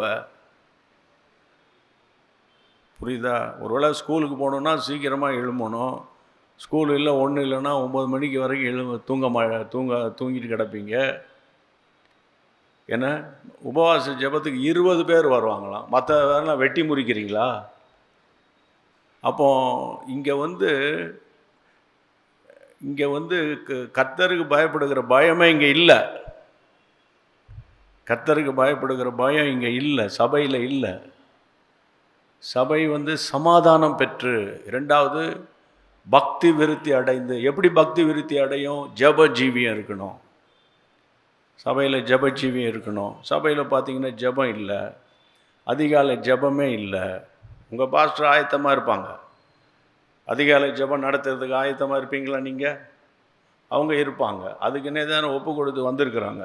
புரியுதா? ஒருவேளை ஸ்கூலுக்கு போகணுன்னா சீக்கிரமாக எழும்பணும். ஸ்கூல் இல்லை, ஒன்றும் இல்லைன்னா 9 மணிக்கு வரைக்கும் தூங்கிட்டு கிடப்பீங்க. ஏன்னா உபவாச ஜெபத்துக்கு 20 பேர் வருவாங்களாம். மற்ற வேணால் வெட்டி முறிக்கிறீங்களா? அப்போ இங்கே கர்த்தருக்கு பயப்படுகிற பயமே இங்கே இல்லை. கர்த்தருக்கு பயப்படுகிற பயம் இங்கே இல்லை, சபையில் இல்லை. சபை சமாதானம் பெற்று, 2வது பக்தி விருத்தி அடைந்து. எப்படி பக்தி விருத்தி அடையும்? ஜெப ஜீவியம் இருக்கணும். சபையில் ஜெப ஜீவியம் இருக்கணும். சபையில் பார்த்தீங்கன்னா ஜெபம் இல்லை, அதிகாலை ஜெபமே இல்லை. உங்கள் பாஸ்டர் ஆயத்தமாக இருப்பாங்க, அதிகாலை ஜெபம் நடத்துறதுக்கு ஆயத்தமாக இருப்பீங்களா நீங்கள்? அவங்க இருப்பாங்க, அதுக்குன்னே தானே ஒப்பு கொடுத்து வந்திருக்கிறாங்க.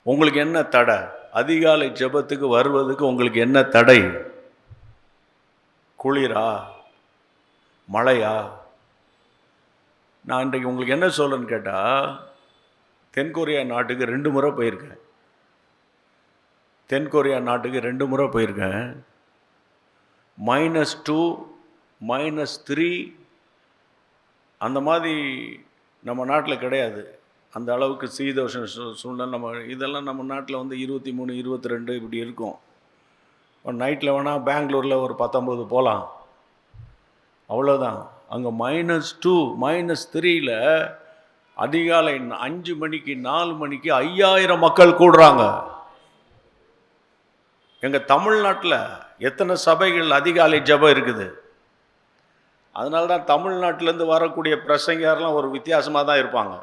உங்களுக்கு என்ன தடை? அதிகாலை ஜெபத்துக்கு வருவதுக்கு உங்களுக்கு என்ன தடை? குளிரா? மழையா? நான் இன்றைக்கு உங்களுக்கு என்ன சொல்கிறேன்னு கேட்டால், தென்கொரியா நாட்டுக்கு 2 முறை போயிருக்கேன். தென்கொரியா நாட்டுக்கு 2 முறை போயிருக்கேன். -2, -3 அந்த மாதிரி நம்ம நாட்டில் கிடையாது. அந்த அளவுக்கு சீதோஷ சூழ்நிலை இதெல்லாம் நம்ம நாட்டில் 23, 22 இப்படி இருக்கும். நைட்டில் வேணால் பெங்களூரில் ஒரு 19 போகலாம், அவ்வளோதான். அங்கே -2, -3ல் அதிகாலை 5 மணிக்கு 4 மணிக்கு 5000 மக்கள் கூடுறாங்க. எங்கள் தமிழ்நாட்டில் எத்தனை சபைகள் அதிகாலை ஜெபம் இருக்குது? அதனால தான் தமிழ்நாட்டிலேருந்து வரக்கூடிய பிரசங்கர்லாம் ஒரு வித்தியாசமாக தான் இருப்பாங்க.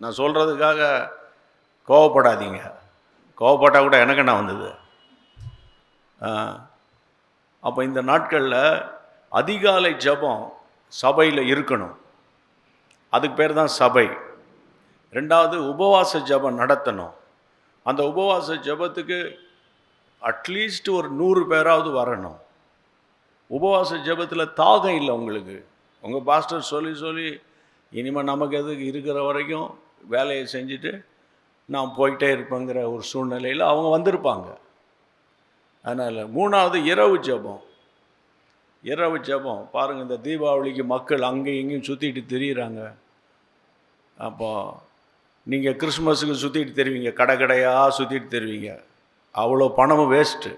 நான் சொல்கிறதுக்காக கோவப்படாதீங்க, கோவப்பட்டால் கூட எனக்கு என்ன வந்தது? அப்போ இந்த நாட்களில் அதிகாலை ஜெபம் சபையில் இருக்கணும். அதுக்கு பேர் தான் சபை. 2வது உபவாச ஜெபம் நடத்தணும். அந்த உபவாச ஜெபத்துக்கு அட்லீஸ்ட் ஒரு 100 பேராவது வரணும். உபவாச ஜெபத்தில் தாகம் இல்லை உங்களுக்கு. உங்கள் பாஸ்டர் சொல்லி இனிமேல் நமக்கு எதுக்கு, இருக்கிற வரைக்கும் வேலையை செஞ்சுட்டு நான் போயிட்டே இருப்பேங்கிற ஒரு சூழ்நிலையில் அவங்க வந்திருப்பாங்க. அதனால் 3வது இரவு ஜெபம். இரவு ஜெபம் பாருங்கள், இந்த தீபாவளிக்கு மக்கள் அங்கேயும் இங்கேயும் சுற்றிட்டு திரியிறாங்க. அப்போ நீங்கள் கிறிஸ்மஸுக்கு சுற்றிட்டு தெரிவிங்க, கடையாக சுற்றிட்டு தெரிவிங்க. அவ்வளோ பணமும் வேஸ்ட்டு.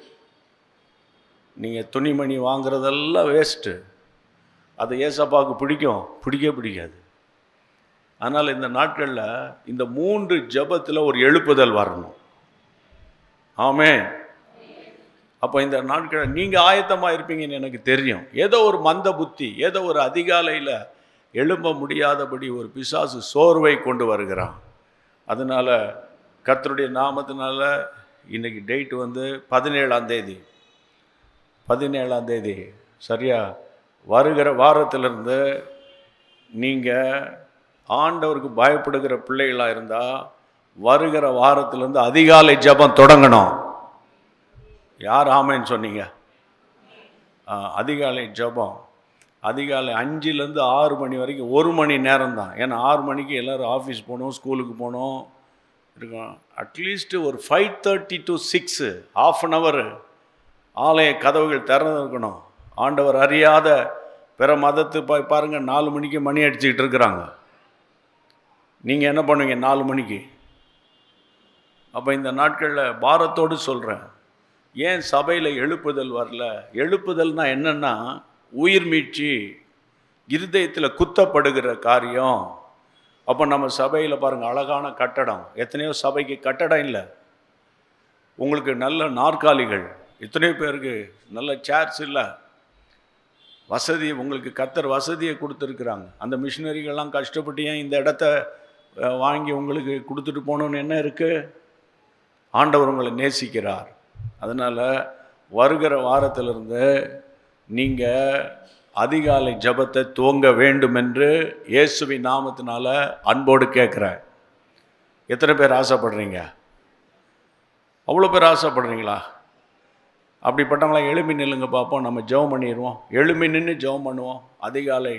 நீங்கள் துணிமணி வாங்குறதெல்லாம் வேஸ்ட்டு. அது ஏசப்பாவுக்கு பிடிக்காது. அதனால் இந்த நாட்களில் இந்த 3 ஜெபத்தில் ஒரு எழுப்புதல் வரணும். ஆமென். அப்போ இந்த நாட்களில் நீங்கள் ஆயத்தமாக இருப்பீங்கன்னு எனக்கு தெரியும். ஏதோ ஒரு மந்த புத்தி, ஏதோ ஒரு அதிகாலையில் எழும்ப முடியாதபடி ஒரு பிசாசு சோர்வை கொண்டு வருகிறான். அதனால் கர்த்தருடைய நாமத்தினால இன்றைக்கி டேட் 17ஆம் தேதி. 17ஆம் தேதி சரியா? வருகிற வாரத்திலிருந்து நீங்கள் ஆண்டவருக்கு பயப்படுகிற பிள்ளைகளாக இருந்தால் வருகிற வாரத்திலேருந்து அதிகாலை ஜெபம் தொடங்கணும். யார் ஆமைன்னு சொன்னீங்க? அதிகாலை ஜெபம் அதிகாலை 5லேருந்து 6 மணி வரைக்கும் 1 மணி நேரம் தான். ஏன்னா 6 மணிக்கு எல்லோரும் ஆஃபீஸ் போகணும், ஸ்கூலுக்கு போகணும் இருக்கும். அட்லீஸ்ட்டு ஒரு 5:30 to 6 ½ அன் ஹவர் ஆலய கதவுகள் திறந்து இருக்கணும். ஆண்டவர் அறியாத பிற மதத்து போய் பாருங்கள், 4 மணிக்கு மணி அடிச்சுக்கிட்டு இருக்கிறாங்க. நீங்கள் என்ன பண்ணுவீங்க 4 மணிக்கு? அப்போ இந்த நாட்களில் பாரத்தோடு சொல்கிறேன், ஏன் சபையில் எழுப்புதல் வரல? எழுப்புதல்னால் என்னென்னா உயிர் மீட்சி, இருதயத்தில் குத்தப்படுகிற காரியம். அப்போ நம்ம சபையில் பாருங்கள், அழகான கட்டடம். எத்தனையோ சபைக்கு கட்டடம் இல்லை. உங்களுக்கு நல்ல நாற்காலிகள், எத்தனையோ பேருக்கு நல்ல சேர்ஸ் இல்லை. வசதி உங்களுக்கு கர்த்தர் வசதியை கொடுத்துருக்குறாங்க. அந்த மிஷினரிகள்லாம் கஷ்டப்பட்டு ஏன் இந்த இடத்த வாங்கி உங்களுக்கு கொடுத்துட்டு போகணுன்னு என்ன இருக்குது? ஆண்டவர் உங்களை நேசிக்கிறார். அதனால் வருகிற வாரத்திலிருந்து நீங்கள் அதிகாலை ஜெபத்தை துவங்க வேண்டும் என்று இயேசுவின் நாமத்தினால அன்போடு கேட்குறேன். எத்தனை பேர் ஆசைப்படுறீங்க? அவ்வளோ பேர் ஆசைப்படுறீங்களா? அப்படிப்பட்டவங்களாம் எழுப்பி நில்லுங்க பார்ப்போம். நம்ம ஜெபம் பண்ணிடுவோம். எழுப்பி நின்று ஜெபம் பண்ணுவோம். அதிகாலை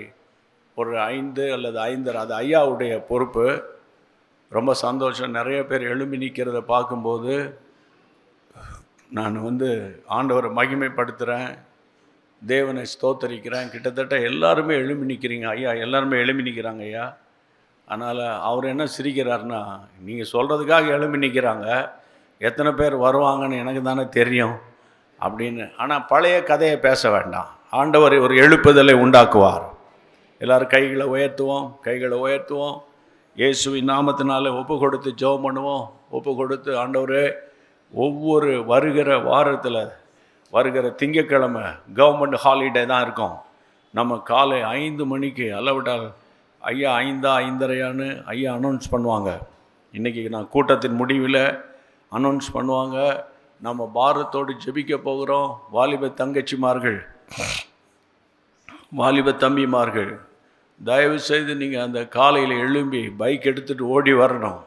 ஒரு 5 அல்லது 5:30, அது ஐயாவுடைய பொறுப்பு. ரொம்ப சந்தோஷம். நிறைய பேர் எழும்பி நிற்கிறத பார்க்கும்போது நான் ஆண்டவரை மகிமைப்படுத்துகிறேன், தேவனை ஸ்தோத்தரிக்கிறேன். கிட்டத்தட்ட எல்லாருமே எழும்பி நிற்கிறீங்க ஐயா, எல்லாருமே எழும்பி நிற்கிறாங்க ஐயா. அதனால் அவர் என்ன சிரிக்கிறாருன்னா, நீங்கள் சொல்கிறதுக்காக எழும்பி நிற்கிறாங்க, எத்தனை பேர் வருவாங்கன்னு எனக்கு தானே தெரியும் அப்படின்னு. ஆனால் பழைய கதையை பேச வேண்டாம். ஆண்டவர் ஒரு எழுப்புதலை உண்டாக்குவார். எல்லோரும் கைகளை உயர்த்துவோம், கைகளை உயர்த்துவோம். இயேசுவின் நாமத்தினால ஒப்பு கொடுத்து ஜெபம் பண்ணுவோம். ஒப்பு கொடுத்து, ஆண்டவரே, ஒவ்வொரு வருகிற வாரத்தில் வருகிற திங்கட்கிழமை கவர்மெண்ட் ஹாலிடே தான் இருக்கும். நம்ம காலை 5 மணிக்கு அளவிட்டால் ஐயா 5:30 ஐயா அனௌன்ஸ் பண்ணுவாங்க. இன்றைக்கி நான் கூட்டத்தின் முடிவில் அனௌன்ஸ் பண்ணுவாங்க. நம்ம பாரத்தோடு ஜெபிக்க போகிறோம். வாலிப தங்கச்சிமார்கள், வாலிப தம்பிமார்கள், தயவு செய்து நீங்கள் அந்த காலையில் எழும்பி பைக் எடுத்துகிட்டு ஓடி வரணும்.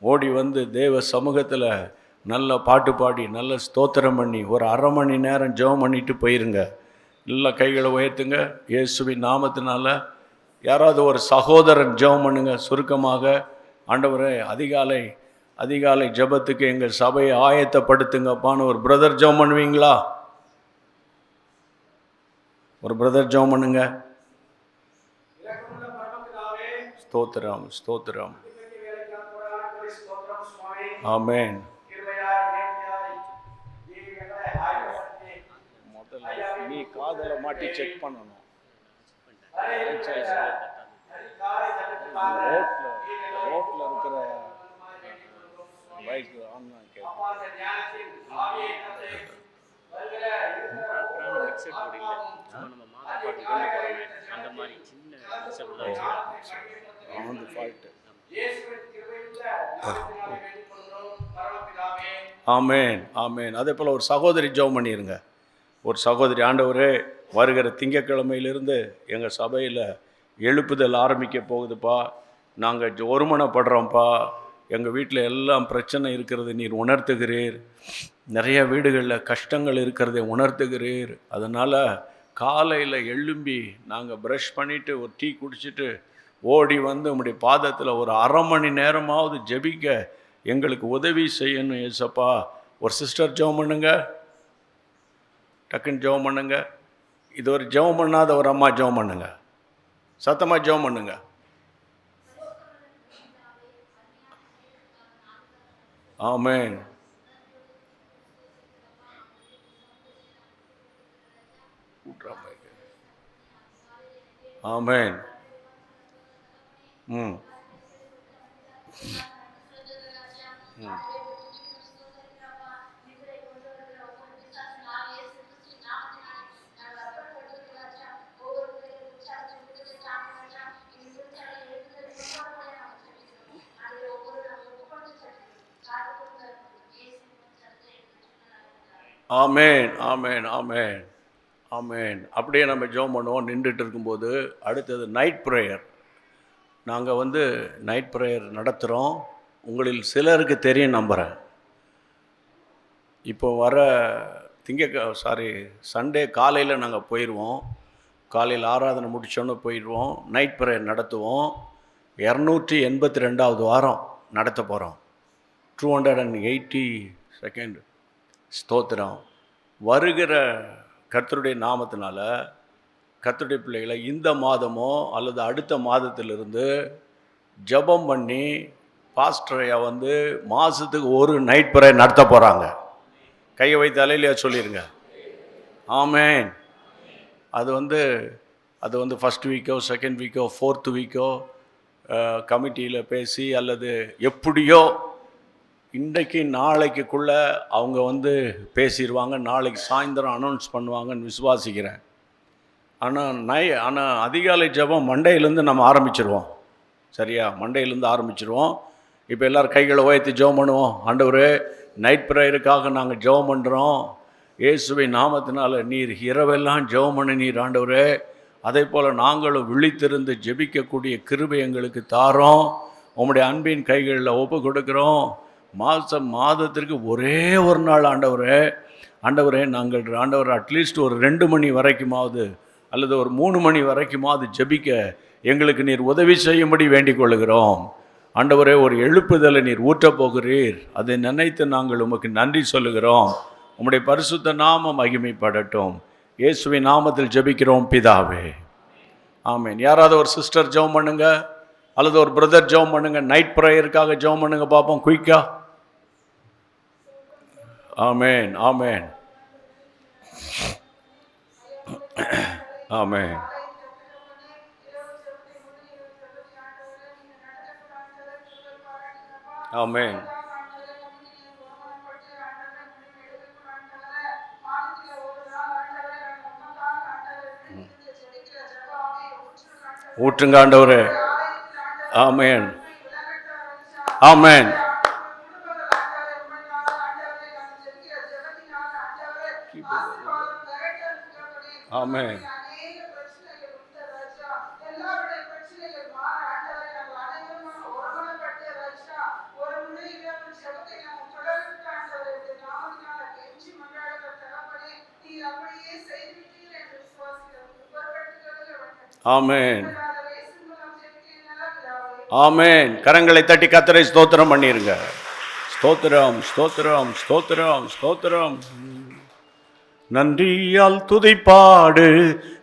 ஓடி வந்து தேவ சமூகத்தில் நல்ல பாட்டு பாடி நல்ல ஸ்தோத்திரம் பண்ணி ஒரு 1/2 மணி நேரம் ஜெபம் பண்ணிட்டு போயிருங்க. நல்ல கைகளை உயர்த்துங்க. இயேசுவின் நாமத்தினால யாராவது ஒரு சகோதரன் ஜெபம் பண்ணுங்க. சுருக்கமாக, ஆண்டவரே, அதிகாலை ஜெபத்துக்கு எங்கள் சபையை ஆயத்தப்படுத்துங்கப்பான்னு ஒரு பிரதர் ஜெபம் பண்ணுவீங்களா? ஒரு பிரதர் ஜெபம் பண்ணுங்க. ஸ்தோத்திரம், ஸ்தோத்திரம். ஆமென். முதல்ல நீ காதலை மாட்டி செக் பண்ணணும். ரோட்ல இருக்கிற பைக் ஆன் தான் ஆமென், ஆமென். அதே போல் ஒரு சகோதரி ஜெபம் பண்ணிடுங்க. ஒரு சகோதரி, ஆண்டவரே, வருகிற திங்கட்கிழமையிலிருந்து எங்கள் சபையில் எழுப்புதல் ஆரம்பிக்க போகுதுப்பா. நாங்கள் ஒருமனப்படுறோம்ப்பா. எங்கள் வீட்டில் எல்லாம் பிரச்சனை இருக்கிறது நீர் உணர்த்துகிறீர். நிறைய வீடுகளில் கஷ்டங்கள் இருக்கிறதை உணர்த்துகிறீர். அதனால் காலையில் எழும்பி நாங்கள் ப்ரஷ் பண்ணிவிட்டு ஒரு டீ குடிச்சிட்டு ஓடி வந்து உங்களுடைய பாதத்தில் ஒரு 1/2 மணி நேரமாவது ஜெபிக்க எங்களுக்கு உதவி செய்யணும் ஏசப்பா. ஒரு சிஸ்டர் ஜெபம் பண்ணுங்க, டக்குன்னு ஜெபம் பண்ணுங்க. இது ஒரு ஜெபம் பண்ணாத ஒரு அம்மா ஜெபம் பண்ணுங்க, சத்தமாக ஜெபம் பண்ணுங்க. ஆமென். ஆமென். ஆமென், ஆமென், ஆமென், ஆமென். அப்படியே நம்ம ஜெபம் பண்ணுவோம் நின்றுட்டு இருக்கும்போது. அடுத்தது நைட் ப்ரேயர். நாங்கள் நைட் ப்ரேயர் நடத்துகிறோம். உங்களில் சிலருக்கு தெரியும் நம்புகிறேன். இப்போ வர சண்டே காலையில் நாங்கள் போயிடுவோம். காலையில் ஆராதனை முடித்தோன்னு போயிடுவோம். நைட் ப்ரேயர் நடத்துவோம். 282வது வாரம் நடத்த போகிறோம். 282nd ஸ்தோத்திரம். வருகிற கர்த்தருடைய நாமத்தினால கர்த்தருடைய பிள்ளைகளை இந்த மாதமோ அல்லது அடுத்த மாதத்திலிருந்து ஜெபம் பண்ணி பாஸ்டரையா மாதத்துக்கு ஒரு நைட் ப்ரேயர் நடத்த போகிறாங்க. கையை வைத்து அலையிலையா சொல்லிடுங்க. ஆமென். அது ஃபஸ்ட் வீக்கோ செகண்ட் வீக்கோ 4th வீக்கோ கமிட்டியில் பேசி அல்லது எப்படியோ இன்றைக்கு நாளைக்குள்ளே அவங்க பேசிடுவாங்க. நாளைக்கு சாயந்தரம் அனௌன்ஸ் பண்ணுவாங்கன்னு விசுவாசிக்கிறேன். ஆனால் அதிகாலை ஜெபம் மண்டையிலேருந்து நம்ம ஆரம்பிச்சிருவோம். சரியா? மண்டையிலேருந்து ஆரம்பிச்சிருவோம். இப்போ எல்லோரும் கைகளை உயர்த்தி ஜெபம் பண்ணுவோம். ஆண்டவரே, நைட் ப்ரேயருக்காக நாங்கள் ஜெபம் பண்ணுறோம். இயேசுவின் நாமத்தினால நீர் இரவெல்லாம் ஜெபம் பண்ண நீர் ஆண்டவரே, அதே போல் நாங்களும் விழித்திருந்து ஜெபிக்கக்கூடிய கிருபை எங்களுக்கு தாரோம். உம்முடைய அன்பின் கைகளில் ஒப்பு கொடுக்குறோம். மாதத்திற்கு ஒரே ஒரு நாள் ஆண்டவரே நாங்கள் ஆண்டவர் அட்லீஸ்ட் ஒரு 2 மணி வரைக்குமாவது அல்லது ஒரு 3 மணி வரைக்குமாவது ஜெபிக்க எங்களுக்கு நீர் உதவி செய்யும்படி வேண்டிக் கொள்கிறோம். ஆண்டவரே, ஒரு எழுப்புதலை நீர் ஊற்றப் போகிறீர். அதை நினைத்து நாங்கள் உமக்கு நன்றி சொல்லுகிறோம். உம்முடைய பரிசுத்த நாமம் மகிமைப்படட்டும். இயேசுவின் நாமத்தில் ஜெபிக்கிறோம் பிதாவே, ஆமேன். யாராவது ஒரு சிஸ்டர் ஜெபம் பண்ணுங்க, அல்லது ஒரு பிரதர் ஜெபம் பண்ணுங்க. நைட் ப்ரேயருக்காக ஜெபம் பண்ணுங்க பார்ப்போம், குயிக்கா. ஆமேன், ஆமேன், ஆமேன். ஆமேன், ஊற்றுங்க ஆண்டவரே. ஆமேன், ஆமேன், ஆமேன், ஆமேன், ஆமேன். கரங்களை தட்டி கர்த்தரை ஸ்தோத்திரம் பண்ணிருங்க. ஸ்தோத்திரம், ஸ்தோத்திரம், ஸ்தோத்திரம், ஸ்தோத்திரம். நன்றியால் துதிப்பாடு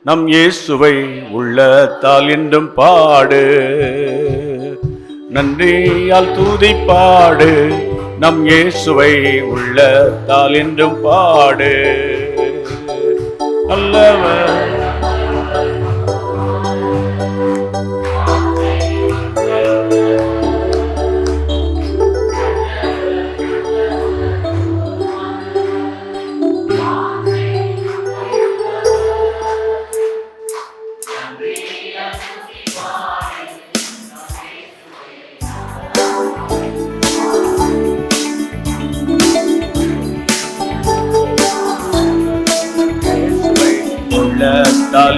நம் இயேசுவை உள்ளத்தால் என்றும் பாடு. நன்றியால் துதிப்பாடு நம் இயேசுவை உள்ளத்தால் என்றும் பாடு. அல்லவர்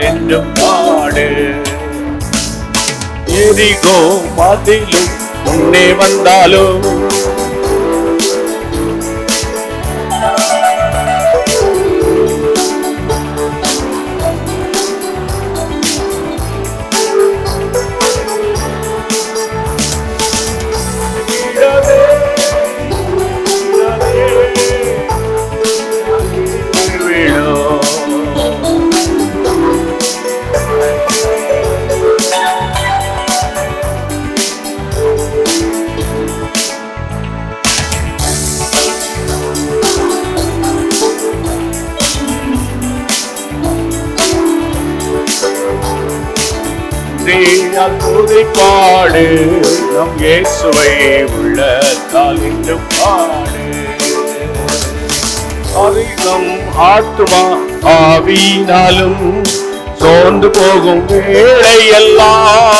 என்றும் பாடு. எரிகோ மதிலும் முன்னே வந்தாலும் துதிப்பாடு நம் இயேசுவை உள்ளத்தால் என்றும் பாடு. அறிவும் ஆத்துமா ஆவியினாலும் சோர்ந்து போகும் வேளையெல்லாம்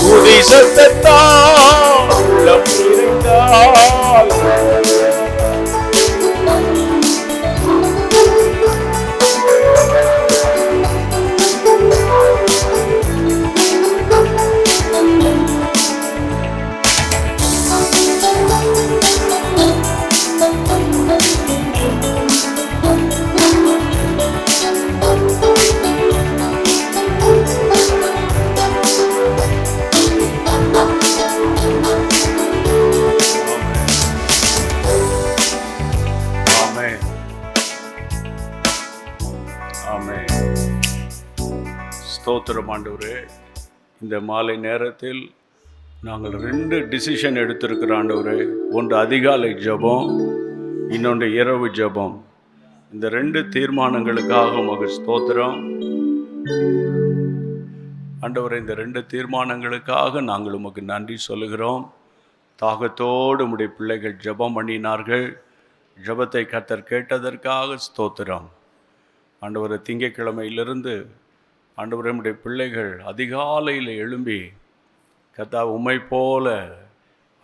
துதி சத்தத்தால் உள்ளம் நிறைந்தால் ஸ்தோத்திரம் ஆண்டவரே. இந்த மாலை நேரத்தில் நாங்கள் 2 டிசிஷன் எடுத்திருக்கிறோம் ஆண்டவரே. ஒன்று அதிகாலை ஜெபம், இன்னொன்று இரவு ஜெபம். இந்த 2 தீர்மானங்களுக்காக உமக்கு ஸ்தோத்திரம் ஆண்டவரே. இந்த 2 தீர்மானங்களுக்காக நாங்கள் உமக்கு நன்றி சொல்லுகிறோம். தாகத்தோடு உம்முடைய பிள்ளைகள் ஜெபம் பண்ணினார்கள். ஜெபத்தை கர்த்தர் கேட்டதற்காக ஸ்தோத்திரம். ஆண்டவரே, திங்கட்கிழமையிலிருந்து ஆண்டவரே உம்முடைய பிள்ளைகள் அதிகாலையில் எழும்பி கர்த்தாவே உம்மை போல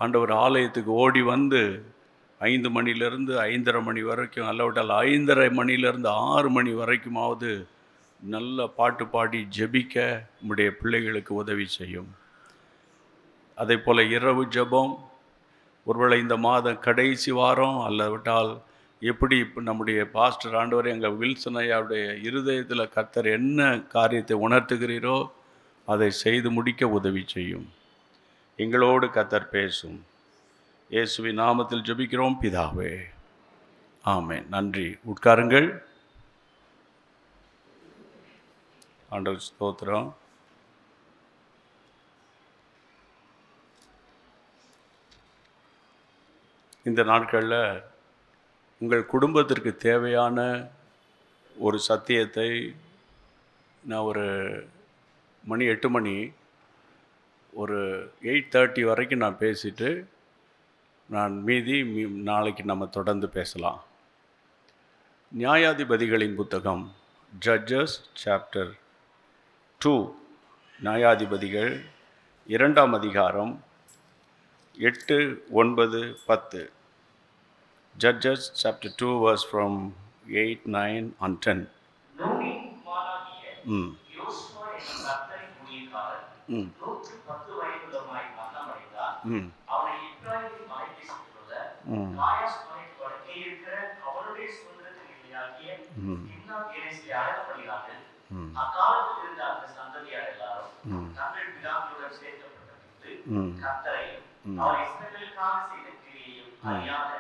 ஆண்டவர் ஆலயத்துக்கு ஓடி வந்து 5 மணிலேருந்து 5:30 மணி வரைக்கும், அல்லவிட்டால் 5:30 மணிலேருந்து 6 மணி வரைக்குமாவது நல்ல பாட்டு பாடி ஜெபிக்க உம்முடைய பிள்ளைகளுக்கு உதவி செய்யும். அதே போல் இரவு ஜெபம், ஒருவேளை இந்த மாதம் கடைசி வாரம் அல்லவிட்டால் எப்படி இப்போ நம்முடைய பாஸ்டர் ஆண்டவர் எங்கள் வில்சன் ஐயாவுடைய இருதயத்தில் கர்த்தர் என்ன காரியத்தை உணர்த்துகிறீரோ அதை செய்து முடிக்க உதவி செய்யும். எங்களோடு கர்த்தர் பேசும். இயேசுவின் நாமத்தில் ஜெபிக்கிறோம் பிதாவே, ஆமென். நன்றி. உட்காருங்கள். ஆண்டவர் ஸ்தோத்திரம். இந்த நாட்களில் உங்கள் குடும்பத்திற்கு தேவையான ஒரு சத்தியத்தை நான் ஒரு 8 மணி ஒரு 8:30 வரைக்கும் நான் பேசிட்டு நான் மீதி நாளைக்கு நம்ம தொடர்ந்து பேசலாம். நியாயாதிபதிகளின் புத்தகம், ஜட்ஜஸ் சாப்டர் 2, நியாயாதிபதிகள் 2ஆம் அதிகாரம் 8, 9, 10. Judges chapter 2 verse from 8, 9 and 10. நூனின் குமாரனாகிய யோசுவா என்னும் கர்த்தரின் ஊழியக்காரர் 110 வயதுள்ளவனாய் மரணமடைந்தார். அவனை இஸ்ராயேலின் மலைதேசத்திலுள்ள காயாஸ் மலைக்கு வடக்கே இருக்கிற அவருடைய சுதந்திரத்தின் எல்லையாகிய திம்னாத்-ஏரேசிலே அடக்கப்படுகிறார்கள். அக்காலத்தில் இருந்த அந்த சந்ததியார் எல்லாரும் தங்கள் பிதாக்களுடன் சேர்க்கப்பட்ட பின்பு கர்த்தரையும் அவர் இஸ்ரவேலுக்காக செய்த கிரியையும் அறியாத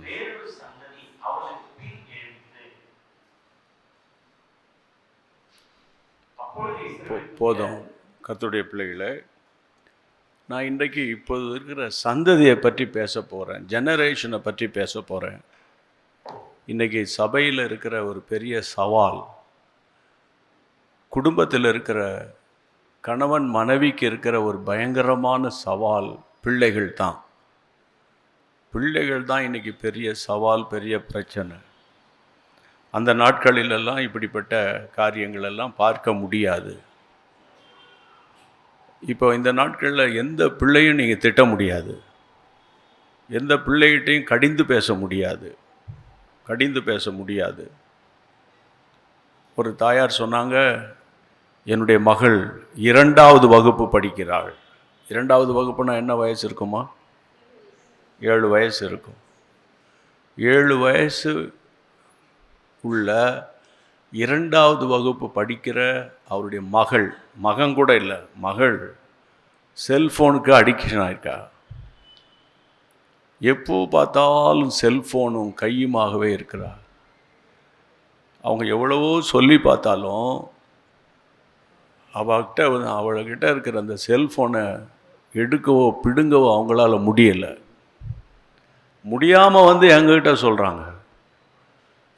வேறொரு சந்ததி அவர்களுக்கு பின் எழுந்தது. அப்பொழுது இஸ்ரவேல் போதும் கர்த்தருடைய பிள்ளைகளை, நான் இன்றைக்கு இப்போது இருக்கிற சந்ததியை பற்றி பேச போகிறேன், ஜெனரேஷனை பற்றி பேச போகிறேன். இன்றைக்கி சபையில் இருக்கிற ஒரு பெரிய சவால், குடும்பத்தில் இருக்கிற கணவன் மனைவிக்கு இருக்கிற ஒரு பயங்கரமான சவால் பிள்ளைகள் தான். பிள்ளைகள் தான் இன்றைக்கி பெரிய சவால், பெரிய பிரச்சனை. அந்த நாட்களிலெல்லாம் இப்படிப்பட்ட காரியங்களெல்லாம் பார்க்க முடியாது. இப்போ இந்த நாட்களில் எந்த பிள்ளையும் நீங்கள் திட்ட முடியாது, எந்த பிள்ளைகிட்டையும் கடிந்து பேச முடியாது. ஒரு தாயார் சொன்னாங்க, என்னுடைய மகள் 2வது வகுப்பு படிக்கிறாள். 2வது வகுப்புனா என்ன வயசு இருக்குமா? 7 வயசு இருக்கும். 7 வயசு உள்ள 2வது வகுப்பு படிக்கிற அவருடைய மகன் கூட இல்லை, மகள் செல்ஃபோனுக்கு அடிக்ஷன் ஆயிருக்கா. எப்போ பார்த்தாலும் செல்ஃபோனும் கையுமாகவே இருக்கிறா. அவங்க எவ்வளவோ சொல்லி பார்த்தாலும் அவள்கிட்ட இருக்கிற அந்த செல்ஃபோனை எடுக்கவோ பிடுங்கவோ அவங்களால முடியாமல் வந்து எங்ககிட்ட சொல்கிறாங்க,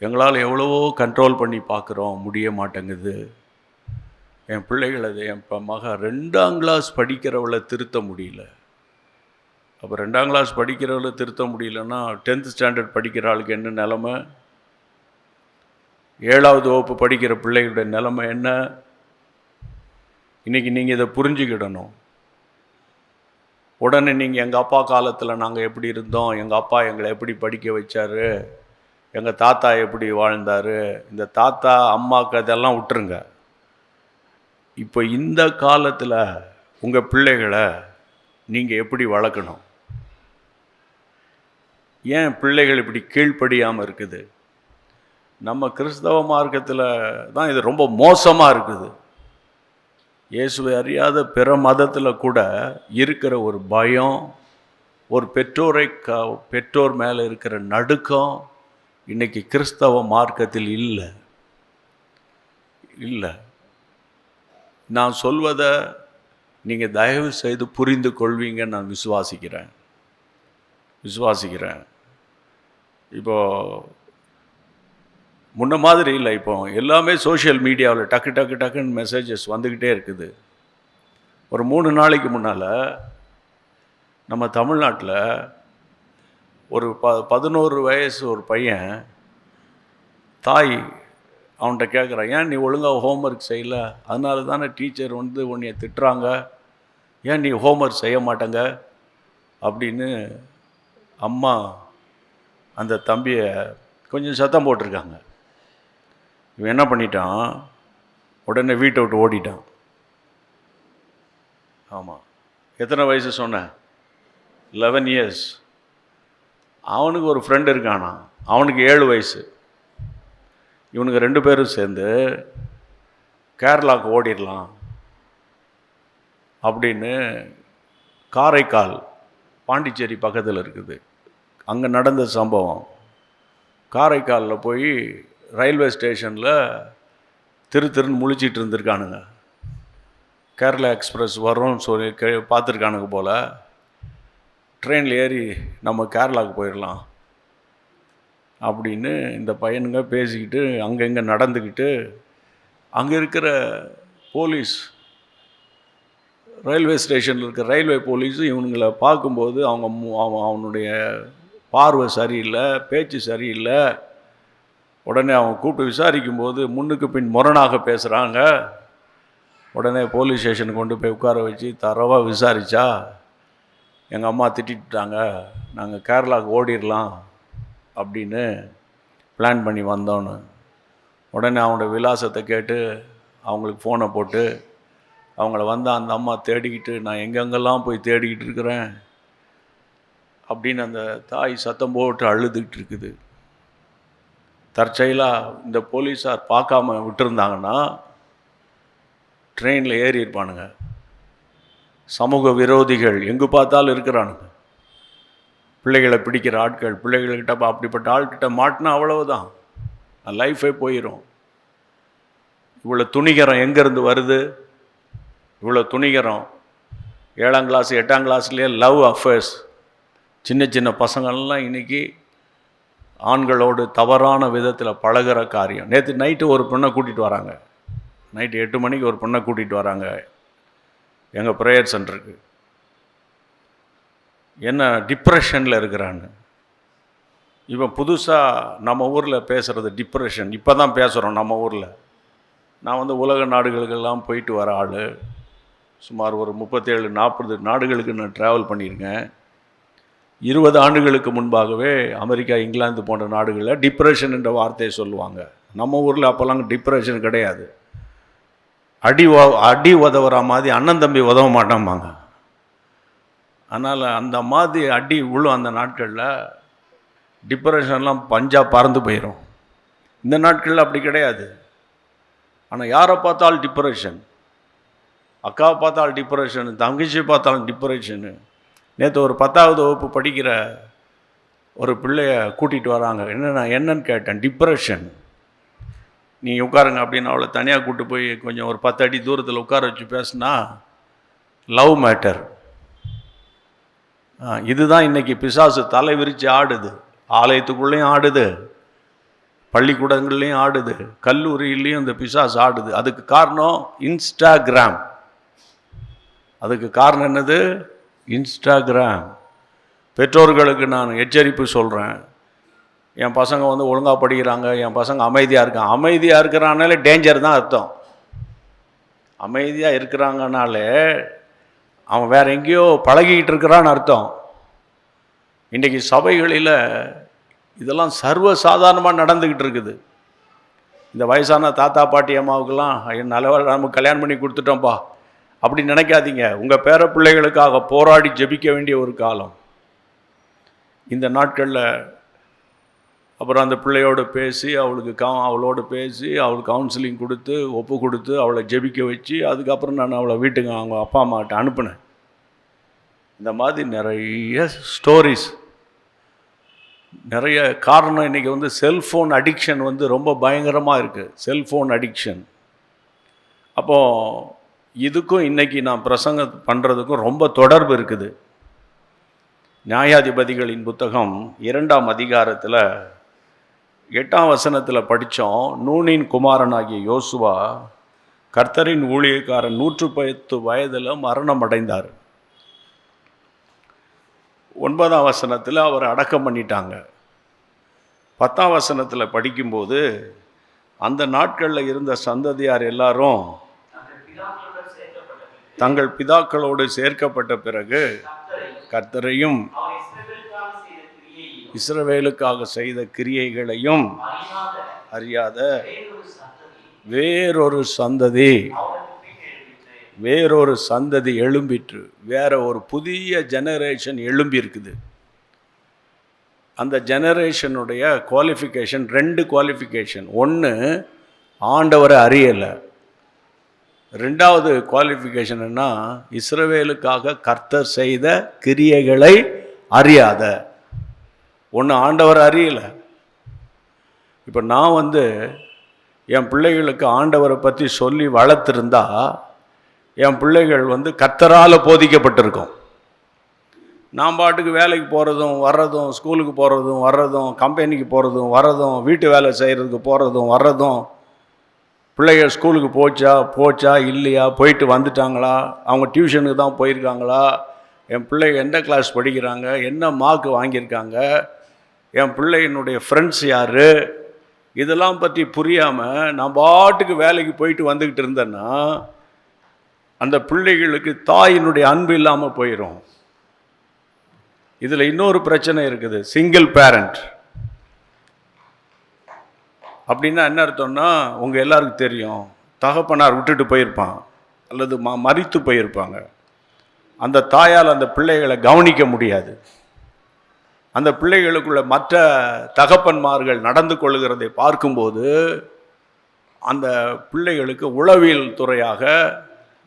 எங்களால் எவ்வளவோ கண்ட்ரோல் பண்ணி பார்க்குறோம், முடிய மாட்டேங்குது. என் பிள்ளைகள் அது என் மகன் 2ஆம் கிளாஸ் படிக்கிறவளை திருத்த முடியல. அப்போ 2ஆம் கிளாஸ் படிக்கிறவளை திருத்த முடியலன்னா 10th ஸ்டாண்டர்ட் படிக்கிற ஆளுக்கு என்ன நிலமை? 7வது வகுப்பு படிக்கிற பிள்ளைகளுடைய நிலைமை என்ன? இன்றைக்கி நீங்கள் இதை புரிஞ்சுக்கிடணும். உடனே நீங்கள் எங்கள் அப்பா காலத்தில் நாங்கள் எப்படி இருந்தோம், எங்கள் அப்பா எங்களை எப்படி படிக்க வச்சார், எங்கள் தாத்தா எப்படி வாழ்ந்தார், இந்த தாத்தா அம்மாவுக்கு அதெல்லாம் விட்டுருங்க. இப்போ இந்த காலத்தில் உங்கள் பிள்ளைகளை நீங்கள் எப்படி வளர்க்கணும்? ஏன் பிள்ளைகள் இப்படி கீழ்ப்படியாமல் இருக்குது? நம்ம கிறிஸ்தவ மார்க்கத்தில் தான் இது ரொம்ப மோசமாக இருக்குது. இயேசுவை அறியாத பிற மதத்தில் கூட இருக்கிற ஒரு பயம், ஒரு பெற்றோர் மேலே இருக்கிற நடுக்கம் இன்றைக்கி கிறிஸ்தவ மார்க்கத்தில் இல்லை. நான் சொல்வதை நீங்கள் தயவு செய்து புரிந்து கொள்வீங்கன்னு நான் விசுவாசிக்கிறேன். இப்போது முன்ன மாதிரி இல்லை. இப்போ எல்லாமே சோஷியல் மீடியாவில் டக்குன்னு மெசேஜஸ் வந்துக்கிட்டே இருக்குது. ஒரு 3 நாளைக்கு முன்னால் நம்ம தமிழ்நாட்டில் ஒரு 11 வயசு ஒரு பையன் தாய் அவன்கிட்ட கேட்குறான், ஏன் நீ ஒழுங்காக ஹோம்ஒர்க் செய்யலை, அதனால தானே டீச்சர் வந்து உன்னைய திட்டுறாங்க, ஏன் நீ ஹோம்ஒர்க் செய்ய மாட்டேங்க அப்படின்னு அம்மா அந்த தம்பியை கொஞ்சம் சத்தம் போட்டிருக்காங்க. இவன் என்ன பண்ணிட்டான், உடனே வீட்டை விட்டு ஓடிட்டான். ஆமாம், எத்தனை வயசு சொன்னேன்? 11 இயர்ஸ். அவனுக்கு ஒரு ஃப்ரெண்டு இருக்கானா, அவனுக்கு 7 வயசு. இவனுக்கு 2 பேரும் சேர்ந்து கேரளாவுக்கு ஓடிடலாம் அப்படின்னு காரைக்கால் பாண்டிச்சேரி பக்கத்தில் இருக்குது, அங்கே நடந்த சம்பவம். காரைக்காலில் போய் ரயில்வே ஸ்டேஷனில் திருன்னு முழிச்சிட்டு இருந்திருக்கானுங்க. கேரளா எக்ஸ்பிரஸ் வரும்னு சொல்லி பார்த்துருக்கானுங்க போல். ட்ரெயினில் ஏறி நம்ம கேரளாவுக்கு போயிடலாம் அப்படின்னு இந்த பையனுங்க பேசிக்கிட்டு அங்கங்கே நடந்துக்கிட்டு, அங்கே இருக்கிற போலீஸ், ரயில்வே ஸ்டேஷனில் இருக்கிற ரயில்வே போலீஸும் இவனுங்களை பார்க்கும்போது அவனுடைய பார்வை சரியில்லை, பேச்சு சரியில்லை. உடனே அவன் கூப்பிட்டு விசாரிக்கும்போது முன்னுக்கு பின் முரணாக பேசுகிறாங்க. உடனே போலீஸ் ஸ்டேஷனுக்கு கொண்டு போய் உட்கார வச்சு தரவாக விசாரித்தா, எங்கள் அம்மா திட்டாங்க, நாங்கள் கேரளாவுக்கு ஓடிடலாம் அப்படின்னு பிளான் பண்ணி வந்தோன்னு. உடனே அவனோட விலாசத்தை கேட்டு அவங்களுக்கு ஃபோனை போட்டு அவங்கள வந்து அந்த அம்மா தேடிக்கிட்டு, நான் எங்கெங்கெல்லாம் போய் தேடிக்கிட்டு இருக்கிறேன் அப்படின்னு அந்த தாய் சத்தம் போட்டு அழுதுகிட்டு இருக்குது. தற்செயலாக இந்த போலீஸார் பார்க்காம விட்டுருந்தாங்கன்னா ட்ரெயினில் ஏறி இருப்பானுங்க. சமூக விரோதிகள் எங்கே பார்த்தாலும் இருக்கிறானுங்க. பிள்ளைகளை பிடிக்கிற ஆட்கள், பிள்ளைகள்கிட்ட அப்படிப்பட்ட ஆள்கிட்ட மாட்டினா அவ்வளவுதான், லைஃபே போயிடும். இவ்வளோ துணிகரம் எங்கேருந்து வருது? இவ்வளோ துணிகரம் 7ஆம் கிளாஸ் 8ஆம் கிளாஸ்லேயே லவ் அஃபேர்ஸ். சின்ன சின்ன பசங்கள்லாம் இன்றைக்கி ஆண்களோடு தவறான விதத்தில் பழகிற காரியம். நேற்று நைட்டு ஒரு பொண்ணை கூட்டிகிட்டு வராங்க, நைட்டு 8 மணிக்கு ஒரு பொண்ணை கூட்டிகிட்டு வராங்க எங்கள் ப்ரேயர் சென்டருக்கு. என்ன டிப்ரெஷனில் இருக்கிறான்னு. இவன் புதுசாக நம்ம ஊரில் பேசுகிறது டிப்ரெஷன், இப்போ தான் பேசுகிறோம் நம்ம ஊரில். நான் வந்து உலக நாடுகளுக்கெல்லாம் போயிட்டு வர ஆள். சுமார் ஒரு 37-40 நாடுகளுக்கு நான் ட்ராவல் பண்ணியிருக்கேன். 20 ஆண்டுகளுக்கு முன்பாகவே அமெரிக்கா, இங்கிலாந்து போன்ற நாடுகளில் டிப்ரெஷன் என்ற வார்த்தையை சொல்லுவாங்க. நம்ம ஊரில் அப்போல்லாம் டிப்ரெஷன் கிடையாது. அடி உதவுற மாதிரி அண்ணன் தம்பி உதவ மாட்டோம்பாங்க. அதனால் அந்த மாதிரி அடி விழும். அந்த நாட்களில் டிப்ரெஷன்லாம் பஞ்சாக பறந்து போயிடும். இந்த நாட்களில் அப்படி கிடையாது. ஆனால் யாரை பார்த்தாலும் டிப்ரெஷன், அக்காவை பார்த்தாலும் டிப்ரெஷனு, தங்கச்சியை பார்த்தாலும் டிப்ரெஷனு. நேற்று ஒரு 10ஆவது வகுப்பு படிக்கிற ஒரு பிள்ளைய கூட்டிகிட்டு வராங்க. என்னன்னு கேட்டேன், டிப்ரெஷன். நீ உட்காருங்க அப்படின்னு அவளை தனியாக கூப்பிட்டு போய் கொஞ்சம் ஒரு 10 அடி தூரத்தில் உட்கார வச்சு பேசுனா லவ் மேட்டர். இதுதான் இன்றைக்கி பிசாசு தலை விரித்து ஆடுது. ஆலயத்துக்குள்ளேயும் ஆடுது, பள்ளிக்கூடங்கள்லேயும் ஆடுது, கல்லூரியிலையும் இந்த பிசாசு ஆடுது. அதுக்கு காரணம் இன்ஸ்டாகிராம். அதுக்கு காரணம் என்னது? இன்ஸ்டாகிராம். பெற்றோர்களுக்கு நான் எச்சரிப்பு சொல்கிறேன். என் பசங்க வந்து ஒழுங்காக படிக்கிறாங்க, என் பசங்க அமைதியாக இருக்காங்க. அமைதியாக இருக்கிறானாலே டேஞ்சர் தான் அர்த்தம். அமைதியாக இருக்கிறாங்கனாலே அவன் வேற எங்கேயோ பழகிக்கிட்டு இருக்கிறான்னு அர்த்தம். இன்றைக்கி சபைகளில் இதெல்லாம் சர்வசாதாரணமாக நடந்துக்கிட்டு இருக்குது. இந்த வயசான தாத்தா பாட்டி அம்மாவுக்கெல்லாம் நல்ல நமக்கு கல்யாணம் பண்ணி கொடுத்துட்டோம்ப்பா அப்படி நினைக்காதீங்க. உங்கள் பேர பிள்ளைகளுக்காக போராடி ஜெபிக்க வேண்டிய ஒரு காலம் இந்த நாட்களில். அப்புறம் அந்த பிள்ளையோடு பேசி அவளோடு பேசி அவளுக்கு கவுன்சிலிங் கொடுத்து ஒப்பு கொடுத்து அவளை ஜெபிக்க வச்சு அதுக்கப்புறம் நான் அவளை வீட்டுக்கு அவங்க அப்பா அம்மாக்கிட்ட அனுப்பினேன். இந்த மாதிரி நிறைய ஸ்டோரிஸ், நிறைய காரணம். இன்றைக்கி வந்து செல்ஃபோன் அடிக்ஷன் வந்து ரொம்ப பயங்கரமாக இருக்குது. Cellphone addiction. அப்போது இதுக்கும் இன்றைக்கி நான் பிரசங்கம் பண்ணுறதுக்கும் ரொம்ப தொடர்பு இருக்குது. நியாயாதிபதிகளின் புத்தகம் 2ஆம் அதிகாரத்தில் 8ஆம் வசனத்தில் படித்தோம். நூனின் குமாரனாகிய யோசுவா கர்த்தரின் ஊழியக்காரன் 110 வயதில் மரணம் அடைந்தார். 9ஆம் வசனத்தில் அவர் அடக்கம் பண்ணிட்டாங்க. 10ஆம் வசனத்தில் படிக்கும்போது அந்த நாட்களில் இருந்த சந்ததியார் எல்லாரும் தங்கள் பிதாக்களோடு சேர்க்கப்பட்ட பிறகு கர்த்தரையும் இஸ்ரவேலுக்காக செய்த கிரியைகளையும் அறியாத வேறொரு சந்ததி எழும்பிற்று. வேற ஒரு புதிய ஜெனரேஷன் எழும்பி இருக்குது. அந்த ஜெனரேஷனுடைய குவாலிஃபிகேஷன் 2 குவாலிஃபிகேஷன். ஒன்று, ஆண்டவரை அறியலை. 2வது குவாலிஃபிகேஷன்னா இஸ்ரவேலுக்காக கர்த்தர் செய்த கிரியைகளை அறியாத. ஒன்று, ஆண்டவர் அறியலை. இப்போ நான் என் பிள்ளைகளுக்கு ஆண்டவரை பற்றி சொல்லி வளர்த்துருந்தா என் பிள்ளைகள் கர்த்தரால் போதிக்கப்பட்டிருக்கோம். நான் பாட்டுக்கு வேலைக்கு போகிறதும் வர்றதும், ஸ்கூலுக்கு போகிறதும் வர்றதும், கம்பெனிக்கு போகிறதும் வர்றதும், வீட்டு வேலை செய்கிறதுக்கு போகிறதும் வர்றதும், பிள்ளைகள் ஸ்கூலுக்கு போச்சா இல்லையா, போயிட்டு வந்துட்டாங்களா, அவங்க டியூஷனுக்கு தான் போயிருக்காங்களா, என் பிள்ளைங்க எந்த கிளாஸ் படிக்கிறாங்க, என்ன மார்க் வாங்கியிருக்காங்க, என் பிள்ளையினுடைய ஃப்ரெண்ட்ஸ் யார், இதெல்லாம் பற்றி புரியாமல் நான் பாட்டுக்கு வேலைக்கு போயிட்டு வந்துக்கிட்டு இருந்தேன்னா அந்த பிள்ளைகளுக்கு தாயினுடைய அன்பு இல்லாமல் போயிடும். இதில் இன்னொரு பிரச்சனை இருக்குது, சிங்கிள் பேரண்ட். அப்படின்னா என்ன அர்த்தம்னா, உங்கள் எல்லாருக்கும் தெரியும், தகப்பனார் விட்டுட்டு போயிருப்பான் அல்லது மரித்து போயிருப்பாங்க. அந்த தாயால் அந்த பிள்ளைகளை கவனிக்க முடியாது. அந்த பிள்ளைகளுக்குள்ள மற்ற தகப்பன்மார்கள் நடந்து கொள்கிறதை பார்க்கும்போது அந்த பிள்ளைகளுக்கு உளவியல் துறையாக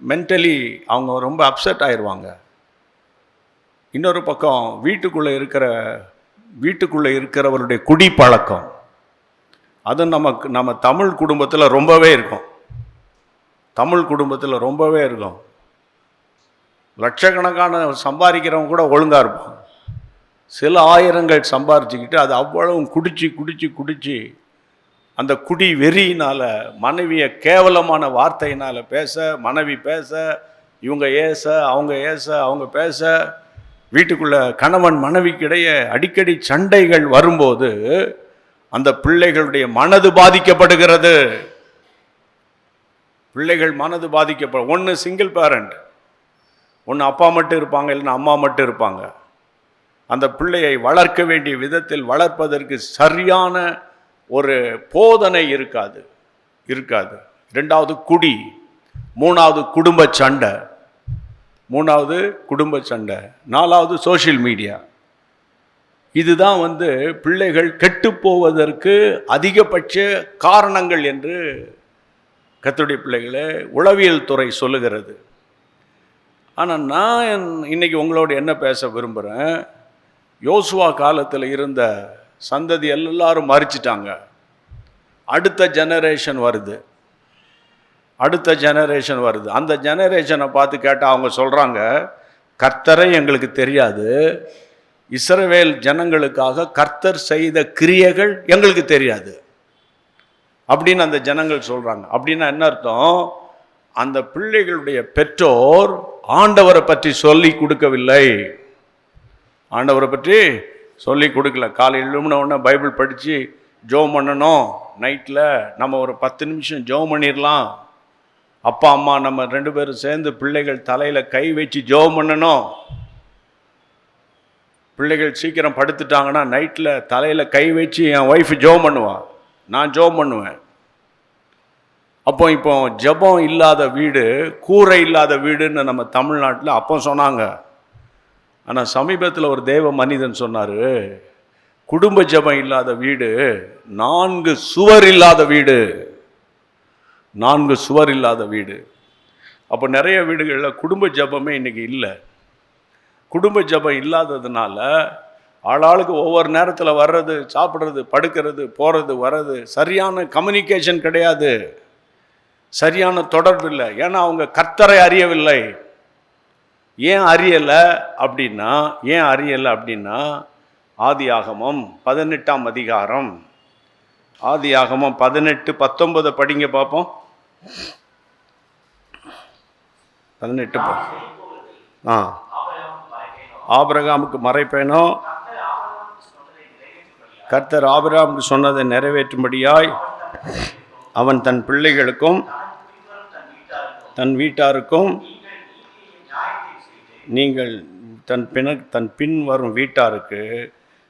மென்டலி அவங்க ரொம்ப அப்செட் ஆயிடுவாங்க. இன்னொரு பக்கம் வீட்டுக்குள்ளே இருக்கிறவருடைய குடிப்பழக்கம், அது நம்ம தமிழ் குடும்பத்தில் ரொம்பவே இருக்கும். லட்சக்கணக்கான சம்பாதிக்கிறவங்க கூட ஒழுங்காக இருப்பாங்க. சில ஆயிரங்கள் சம்பாரிச்சுக்கிட்டு அது அவ்வளவும் குடிச்சு அந்த குடி வெறியினால் மனைவியை கேவலமான வார்த்தையினால் மனைவி பேச, இவங்க அவங்க பேச, வீட்டுக்குள்ள கணவன் மனைவிக்கிடையே அடிக்கடி சண்டைகள் வரும்போது அந்த பிள்ளைகளுடைய மனது பாதிக்கப்படுகிறது. ஒன்று சிங்கிள் பேரண்ட், ஒன்று அப்பா மட்டும் இருப்பாங்க, இல்லைன்னா அம்மா மட்டும் இருப்பாங்க. அந்த பிள்ளையை வளர்க்க வேண்டிய விதத்தில் வளர்ப்பதற்கு சரியான ஒரு போதனை இருக்காது. 2வது குடி, 3வது குடும்ப சண்டை, 4வது சோஷியல் மீடியா. இதுதான் பிள்ளைகள் கெட்டு போவதற்கு அதிகபட்ச காரணங்கள் என்று கர்த்தருடைய பிள்ளைகளை உளவியல் துறை சொல்லுகிறது. ஆனால் நான் இன்னைக்கு உங்களோடு என்ன பேச விரும்புகிறேன், யோசுவா காலத்தில் இருந்த சந்ததி எல்லாரும் மறிச்சிட்டாங்க. அடுத்த ஜெனரேஷன் வருது. அந்த ஜெனரேஷனை பார்த்து கேட்டால் அவங்க சொல்கிறாங்க, கர்த்தரை எங்களுக்கு தெரியாது, இஸ்ரவேல் ஜனங்களுக்காக கர்த்தர் செய்த கிரியைகள் எங்களுக்கு தெரியாது அப்படின்னு அந்த ஜனங்கள் சொல்கிறாங்க. அப்படின்னா என்ன அர்த்தம், அந்த பிள்ளைகளுடைய பெற்றோர் ஆண்டவரை பற்றி சொல்லி கொடுக்கவில்லை. காலையில் எழும்பின உடனே பைபிள் படித்து ஜெபம் பண்ணணும். நைட்டில் நம்ம ஒரு 10 நிமிஷம் ஜெபம் பண்ணிடலாம். அப்பா அம்மா நம்ம 2 பேரும் சேர்ந்து பிள்ளைகள் தலையில் கை வச்சு ஜெபம் பண்ணணும். பிள்ளைகள் சீக்கிரம் படுத்துட்டாங்கன்னா நைட்டில் தலையில் கை வச்சு என் ஒய்ஃப் ஜெபம் பண்ணுவாள், நான் ஜெபம் பண்ணுவேன். இப்போ ஜெபம் இல்லாத வீடு, கூரை இல்லாத வீடுன்னு நம்ம தமிழ்நாட்டில் அப்போ சொன்னாங்க. ஆனால் சமீபத்தில் ஒரு தேவ மனிதன் சொன்னார், குடும்ப ஜெபம் இல்லாத வீடு 4 சுவர் இல்லாத வீடு. அப்போ நிறைய வீடுகளில் குடும்ப ஜெபமே இன்னைக்கு இல்லை. குடும்ப ஜெபம் இல்லாததுனால ஆளாளுக்கு ஒவ்வொரு நேரத்தில் வர்றது, சாப்பிட்றது, படுக்கிறது, போகிறது, வர்றது, சரியான கம்யூனிகேஷன் கிடையாது, சரியான தொடர்பு இல்லை. ஏன்னா அவங்க கர்த்தரை அறியவில்லை. ஏன் அறியலை அப்படின்னா ஆதியாகமம் 18ஆம் அதிகாரம், ஆதியாகமம் 18:19 படிங்க பார்ப்போம். 18 ஆபிரகாமுக்கு மறைப்பேனோ? கர்த்தர் ஆபிரகாமுக்கு சொன்னதை நிறைவேற்றும்படியாய் அவன் தன் பிள்ளைகளுக்கும் தன் வீட்டாருக்கும் நீங்கள் தன் பின் வரும் வீட்டாருக்கு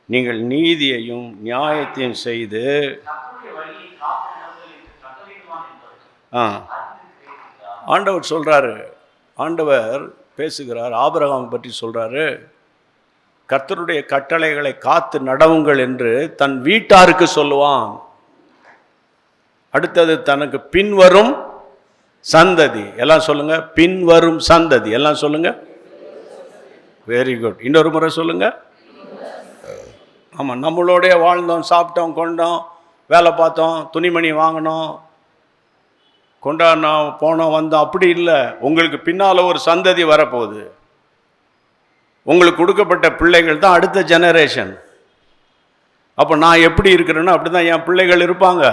நீங்கள் நீதியையும் நியாயத்தையும் செய்து ஆண்டவர் சொல்றாரு, ஆண்டவர் பேசுகிறார், ஆபிரகாம் பற்றி சொல்றாரு, கர்த்தருடைய கட்டளைகளை காத்து நடவுங்கள் என்று தன் வீட்டாருக்கு சொல்லுவான். அடுத்தது தனக்கு பின்வரும் சந்ததி. எல்லாம் சொல்லுங்க, பின்வரும் சந்ததி. எல்லாம் சொல்லுங்க, வெரி குட். இன்னொரு முறை சொல்லுங்க. ஆமாம், நம்மளோடைய வாழ்ந்தோம், சாப்பிட்டோம், கொண்டோம், வேலை பார்த்தோம், துணிமணி வாங்கினோம், கொண்டாடினோம், போனோம், வந்தோம், அப்படி இல்லை. உங்களுக்கு பின்னால் ஒரு சந்ததி வரப்போகுது. உங்களுக்கு கொடுக்கப்பட்ட பிள்ளைகள் தான் அடுத்த ஜெனரேஷன். அப்போ நான் எப்படி இருக்கிறேன்னா அப்படி தான் என் பிள்ளைகள் இருப்பாங்க.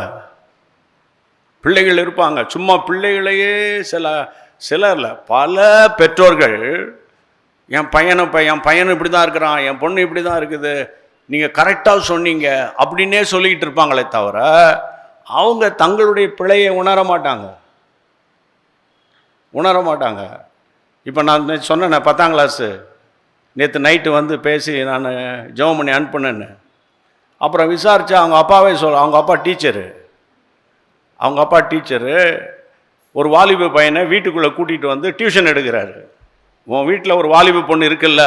பிள்ளைகள் இருப்பாங்க. சும்மா பிள்ளைகளையே சிலர்ல பல பெற்றோர்கள் என் பையன் இப்படி தான் இருக்கிறான், என் பொண்ணு இப்படி தான் இருக்குது, நீங்கள் கரெக்டாக சொன்னீங்க அப்படின்னே சொல்லிக்கிட்டு இருப்பாங்களே தவிர அவங்க தங்களுடைய பிழையை உணர மாட்டாங்க. இப்போ நான் சொன்னேன் 10ஆம் கிளாஸு நேற்று நைட்டு வந்து பேசி நான் ஜெபம் பண்ணி அனுப்புனேன்னு. அப்புறம் விசாரித்தா அவங்க அப்பாவே அவங்க அப்பா டீச்சரு ஒரு வாலிப பையனை வீட்டுக்குள்ளே கூட்டிகிட்டு வந்து டியூஷன் எடுக்கிறாரு. உன் வீட்டில் ஒரு வாலிப பொண்ணு இருக்குல்ல,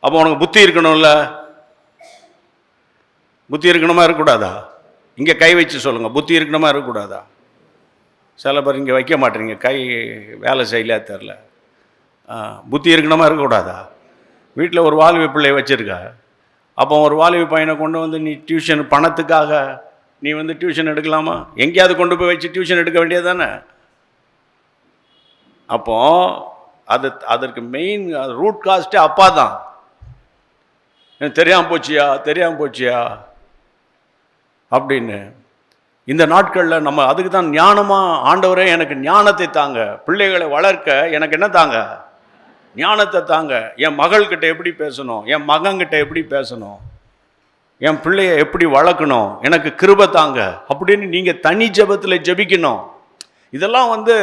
அப்போ உனக்கு புத்தி இருக்கணும்ல. புத்தி இருக்கணுமா இருக்கக்கூடாதா? இங்கே கை வச்சு சொல்லுங்கள், புத்தி இருக்கணுமா இருக்கக்கூடாதா? சில பேர் இங்கே வைக்க மாட்டேறீங்க, கை வேலை செய்யலையா தெரில. புத்தி இருக்கணுமா இருக்கக்கூடாதா? வீட்டில் ஒரு வாலிப பிள்ளையை வச்சுருக்க, அப்போ ஒரு வாலிப பையனை கொண்டு வந்து நீ டியூஷன் பணத்துக்காக நீ வந்து டியூஷன் எடுக்கலாமா? எங்கேயாவது கொண்டு போய் வச்சு டியூஷன் எடுக்க வேண்டியது தானே. அப்போ அதற்கு மெயின் ரூட் காஸ்ட்டே அப்பா தான். தெரியாமல் போச்சியா அப்படின்னு. இந்த நாட்களில் நம்ம அதுக்கு தான் ஞானமாக, ஆண்டவரே எனக்கு ஞானத்தை தாங்க, பிள்ளைகளை வளர்க்க எனக்கு என்ன தாங்க, ஞானத்தை தாங்க. என் மகள்கிட்ட எப்படி பேசணும், என் மகன்கிட்ட எப்படி பேசணும், என் பிள்ளைய எப்படி வளர்க்கணும், எனக்கு கிருபை தாங்க அப்படின்னு நீங்கள் தனி ஜெபத்தில் ஜெபிக்கணும். இதெல்லாம் வந்து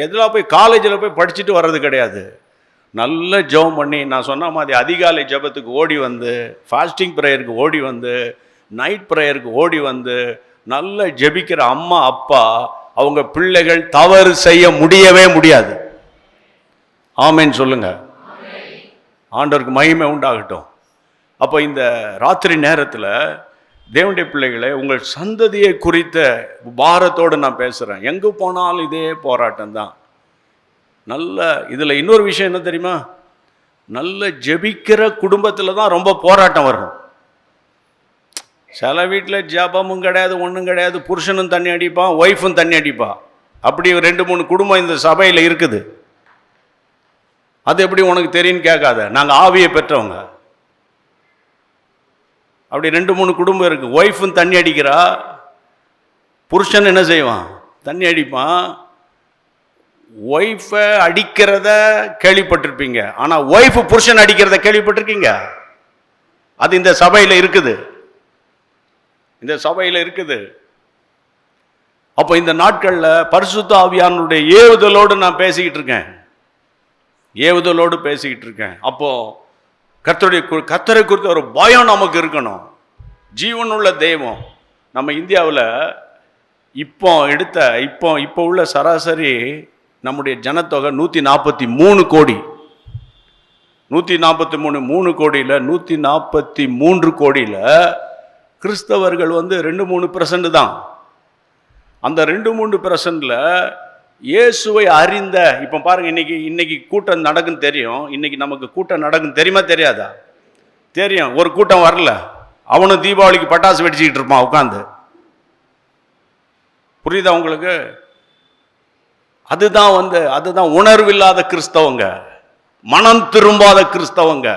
எதில் போய் காலேஜில் போய் படிச்சுட்டு வர்றது கிடையாது. நல்ல ஜெபம் பண்ணி நான் சொன்ன மாதிரி அதிகாலை ஜெபத்துக்கு ஓடி வந்து, ஃபாஸ்டிங் ப்ரேயருக்கு ஓடி வந்து, நைட் ப்ரேயருக்கு ஓடி வந்து நல்ல ஜெபிக்கிற அம்மா அப்பா அவங்க பிள்ளைகள் தவறு செய்ய முடியவே முடியாது. ஆமென் சொல்லுங்க. ஆண்டவருக்கு மகிமை உண்டாகட்டும். அப்போ இந்த ராத்திரி நேரத்தில் தேவனுடைய பிள்ளைகளை உங்கள் சந்ததியை குறித்த பாரத்தோடு நான் பேசுகிறேன். எங்கே போனாலும் இதே போராட்டம் தான். நல்ல இதில் இன்னொரு விஷயம் என்ன தெரியுமா, நல்ல ஜெபிக்கிற குடும்பத்தில் தான் ரொம்ப போராட்டம் வரும். சில வீட்டில் ஜபமும் கிடையாது, ஒன்றும் கிடையாது, புருஷனும் தண்ணி அடிப்பான், ஒய்ஃபும் தண்ணி அடிப்பான். அப்படி 2-3 குடும்பம் இந்த சபையில் இருக்குது. அது எப்படி உனக்கு தெரியும்னு கேட்காத, நாங்கள் ஆவியை பெற்றவங்க. அப்படி 2-3 குடும்பம் இருக்குது. ஒய்ஃபும் தண்ணி அடிக்கிறா, புருஷன் என்ன செய்வான், தண்ணி அடிப்பான். ஒய்ஃபை அடிக்கிறத கேள்விப்பட்டிருப்பீங்க, ஆனால் ஒய்ஃபு புருஷன் அடிக்கிறத கேள்விப்பட்டிருக்கீங்க? அது இந்த சபையில் இருக்குது. அப்போ இந்த நாட்களில் பரிசுத்த ஆவியானுடைய ஏவுதலோடு நான் பேசிக்கிட்டு இருக்கேன். அப்போ கர்த்தரை குறித்த ஒரு பயம் நமக்கு இருக்கணும். ஜீவனுள்ள தெய்வம். நம்ம இந்தியாவில் இப்போ உள்ள சராசரி நம்முடைய ஜனத்தொகை 143 கோடி. 143 கோடியில் 143 கோடியில் கிறிஸ்தவர்கள் வந்து 2-3% தான். அந்த 2-3%ல் இயேசுவை அறிந்த, இப்போ பாருங்க, இன்னைக்கு கூட்டம் நடக்குன்னு தெரியும். இன்னைக்கு நமக்கு கூட்டம் நடக்குன்னு தெரியுமா தெரியாதா? தெரியும். ஒரு கூட்டம் வரல, அவனும் தீபாவளிக்கு பட்டாசு வெடிச்சுக்கிட்டு இருப்பான் உட்காந்து. புரியுதா உங்களுக்கு? அதுதான் உணர்வில்லாத கிறிஸ்தவங்க, மனம் திரும்பாத கிறிஸ்தவங்க,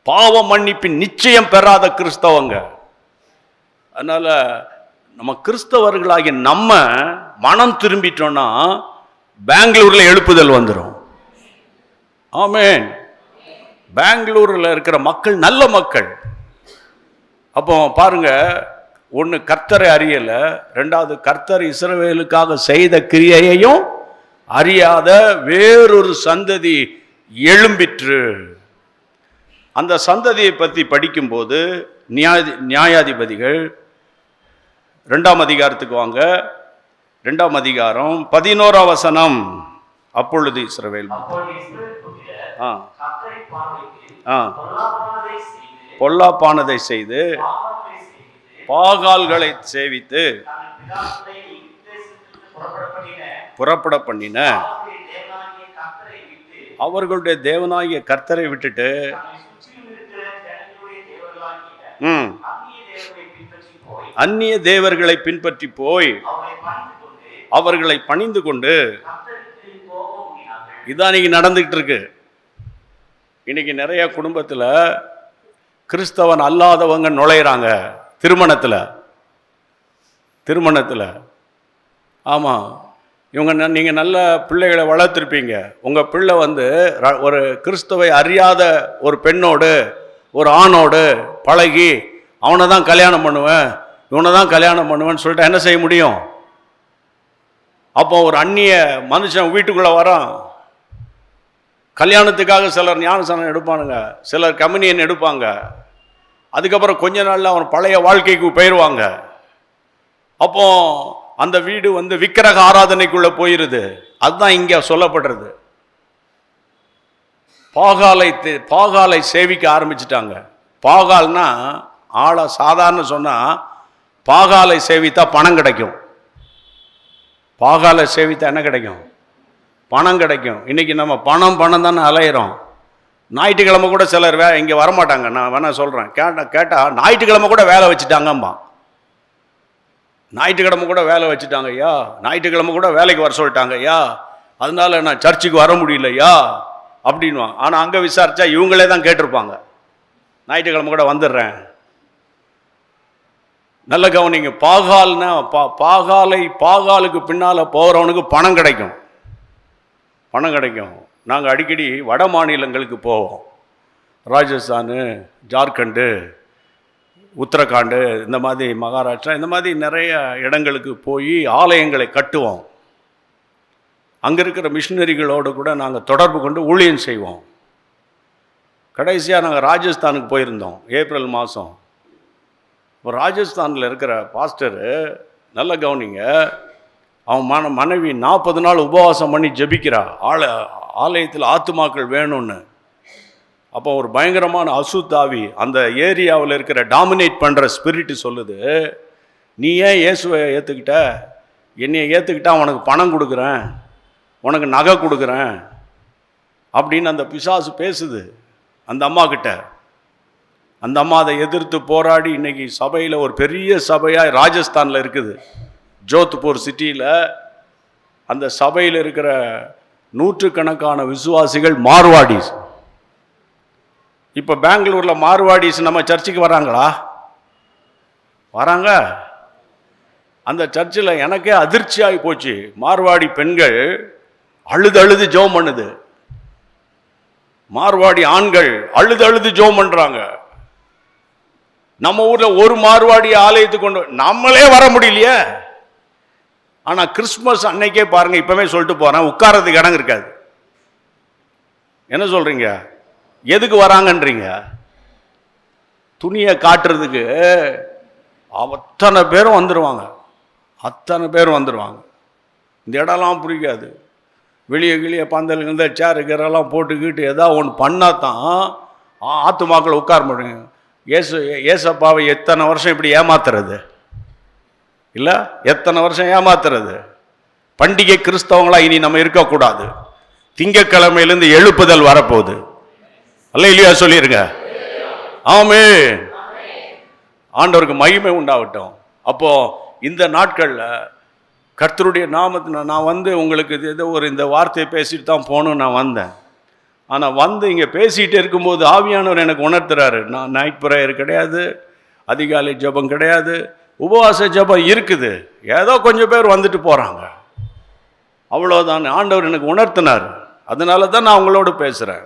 பாவ மன்னிப்பின் நிச்சயம் பெறாத கிறிஸ்தவங்க. அதனால நம்ம கிறிஸ்தவர்களாகிய நம்ம மனம் திரும்பிட்டோம்னா பெங்களூர்ல எழுப்புதல் வந்துடும். ஆமென். பெங்களூரில் இருக்கிற மக்கள் நல்ல மக்கள். அப்போ பாருங்க, ஒன்று கர்த்தரை அறியலை, ரெண்டாவது கர்த்தர் இஸ்ரவேலுக்காக செய்த கிரியையையும் அறியாத வேறொரு சந்ததி எழும்பிற்று. அந்த சந்ததியை பற்றி படிக்கும்போது நியாயாதிபதிகள் 2ஆம் அதிகாரத்துக்கு வாங்க. 2ஆம் அதிகாரம் 11ஆம் வசனம். அப்பொழுது இஸ்ரவேல் அப்பொழுது இஸ்ரவேல் புத்திரர் கர்த்தரின் பார்வைக்கு பொல்லாப்பானதை செய்து பாகால்களை சேவித்து புறப்பட பண்ணின அவர்களுடைய தேவனாகிய கர்த்தரை விட்டுட்டு அந்நிய தேவர்களை பின்பற்றி போய் அவர்களை பணிந்து கொண்டு, இதான் இன்னைக்கு நடந்துகிட்டு இருக்கு. இன்னைக்கு நிறைய குடும்பத்தில் கிறிஸ்தவன் அல்லாதவங்க நுழையிறாங்க திருமணத்தில். ஆமாம், இவங்க நீங்கள் நல்ல பிள்ளைகளை வளர்த்துருப்பீங்க. உங்கள் பிள்ளை ஒரு கிறிஸ்தவை அறியாத ஒரு பெண்ணோடு ஒரு ஆணோடு பழகி அவனை தான் கல்யாணம் பண்ணுவேன், இவனை தான் கல்யாணம் பண்ணுவேன்னு சொல்லிட்டு என்ன செய்ய முடியும்? அப்போ ஒரு அந்நிய மனுஷன் வீட்டுக்குள்ளே வரான். கல்யாணத்துக்காக சிலர் ஞானஸ்நானம் எடுப்பானுங்க, சிலர் கம்யூனியன் எடுப்பாங்க. அதுக்கப்புறம் கொஞ்ச நாளில் அவன் பழைய வாழ்க்கைக்கு போயிடுவாங்க. அப்போ அந்த வீடு விக்கிரக ஆராதனைக்குள்ளே போயிடுது. அதுதான் இங்கே சொல்லப்படுறது. பாகாலை சேவிக்க ஆரம்பிச்சிட்டாங்க. பாகால்னா ஆளை சாதாரண சொன்னால் பாகாலை சேவித்தா பணம் கிடைக்கும். பாகாலை சேவித்தா என்ன கிடைக்கும்? பணம் கிடைக்கும். இன்றைக்கி நம்ம பணம் தானே அலையிறோம். ஞாயிற்றுக்கிழமை கூட சிலர் இங்கே வரமாட்டாங்க. நான் வேணா சொல்கிறேன், கேட்டால் ஞாயிற்றுக்கிழமை கூட வேலை வச்சுட்டாங்கம்மா. ஞாயிற்றுக்கிழமை கூட வேலை வச்சுட்டாங்க ஐயா, ஞாயிற்றுக்கிழமை கூட வேலைக்கு வர சொல்லிட்டாங்க ஐயா, அதனால நான் சர்ச்சுக்கு வர முடியலையா அப்படின்வாங்க. ஆனால் அங்கே விசாரித்தா இவங்களே தான் கேட்டிருப்பாங்க, ஞாயிற்றுக்கிழமை கூட வந்துடுறேன். நல்ல கவனிங்க. பாகால்னா பாகாலுக்கு பின்னால் போகிறவனுக்கு பணம் கிடைக்கும். நாங்கள் அடிக்கடி வட மாநிலங்களுக்கு போவோம். ராஜஸ்தானு, ஜார்க்கண்டு, உத்தரகாண்டு, இந்த மாதிரி மகாராஷ்டிரா, இந்த மாதிரி நிறைய இடங்களுக்கு போய் ஆலயங்களை கட்டுவோம். அங்கே இருக்கிற மிஷினரிகளோடு கூட நாங்கள் தொடர்பு கொண்டு ஊழியம் செய்வோம். கடைசியாக நாங்கள் ராஜஸ்தானுக்கு போயிருந்தோம் ஏப்ரல் மாதம். இப்போ ராஜஸ்தானில் இருக்கிற பாஸ்டரு, நல்ல கவனிங்க, அவன் மனைவி 40 நாள் உபவாசம் பண்ணி ஜெபிக்கிறா ஆலயத்தில் ஆத்துமாக்கள் வேணும்னு. அப்போ ஒரு பயங்கரமான அசுத்தாவி அந்த ஏரியாவில் இருக்கிற டாமினேட் பண்ணுற ஸ்பிரிட்டு சொல்லுது, நீ ஏன் இயேசுவை ஏற்றுக்கிட்ட, என்னையை ஏற்றுக்கிட்டா உனக்கு பணம் கொடுக்குறேன், உனக்கு நகை கொடுக்குறேன் அப்படின்னு அந்த பிசாசு பேசுது அந்த அம்மா கிட்ட. அந்த அம்மா அதை எதிர்த்து போராடி இன்னைக்கு சபையில் ஒரு பெரிய சபையாக ராஜஸ்தானில் இருக்குது. ஜோத்பூர் சிட்டியில் அந்த சபையில் இருக்கிற 100கணக்கான விசுவாசிகள் மார்வாடிஸ். இப்போ பெங்களூரில் மார்வாடிஸ் நம்ம சர்ச்சுக்கு வராங்களா? வராங்க. அந்த சர்ச்சில் எனக்கே அதிர்ச்சியாகி போச்சு. மார்வாடி பெண்கள் அழுது ஜெபம் பண்ணுது, மார்வாடி ஆண்கள் அழுது ஜெபம் பண்றாங்க. நம்ம ஊர்ல ஒரு மார்வாடி ஆலயத்துக்கு கொண்டு நம்மளே வர முடியலையே. ஆனா கிறிஸ்துமஸ் அன்னைக்கே பாருங்க, இப்பவே சொல்லிட்டு போறேன், உட்கார்றதுக்கு இடம் இருக்காது. என்ன சொல்றீங்க? எதுக்கு வராங்கன்றீங்க? துணியை காட்டுறதுக்கு அத்தனை பேரும் வந்துடுவாங்க. இந்த இடம்லாம் பிடிக்காது. வெளியே பந்தலுக்கு சேருக்கிறெல்லாம் போட்டுக்கிட்டு ஏதாவது ஒன்று பண்ணாதான் ஆத்துமாக்கள் உட்கார முடியும். ஏசப்பாவை எத்தனை வருஷம் இப்படி ஏமாத்துறது இல்லை? எத்தனை வருஷம் ஏமாத்துறது? பண்டிகை கிறிஸ்தவங்களா இனி நம்ம இருக்கக்கூடாது. திங்கக்கிழமையிலிருந்து எழுப்புதல் வரப்போகுது. அல்ல இல்லையா? சொல்லிருங்க. ஆமென். ஆண்டவருக்கு மகிமை உண்டாகட்டும். அப்போ இந்த நாட்களில் கர்த்தருடைய நாமத்தில் நான் உங்களுக்கு ஏதோ இந்த வார்த்தையை பேசிட்டு தான் போகணும்னு நான் வந்தேன். ஆனால் இங்கே பேசிகிட்டே இருக்கும்போது ஆவியானவர் எனக்கு உணர்த்துறாரு, நான் நைட் ப்ரேயர் கிடையாது, அதிகாலை ஜெபம் கிடையாது, உபவாச ஜெபம் இருக்குது, ஏதோ கொஞ்சம் பேர் வந்துட்டு போகிறாங்க, அவ்வளோதான். ஆண்டவர் எனக்கு உணர்த்தினார். அதனால தான் நான் உங்களோடு பேசுகிறேன்.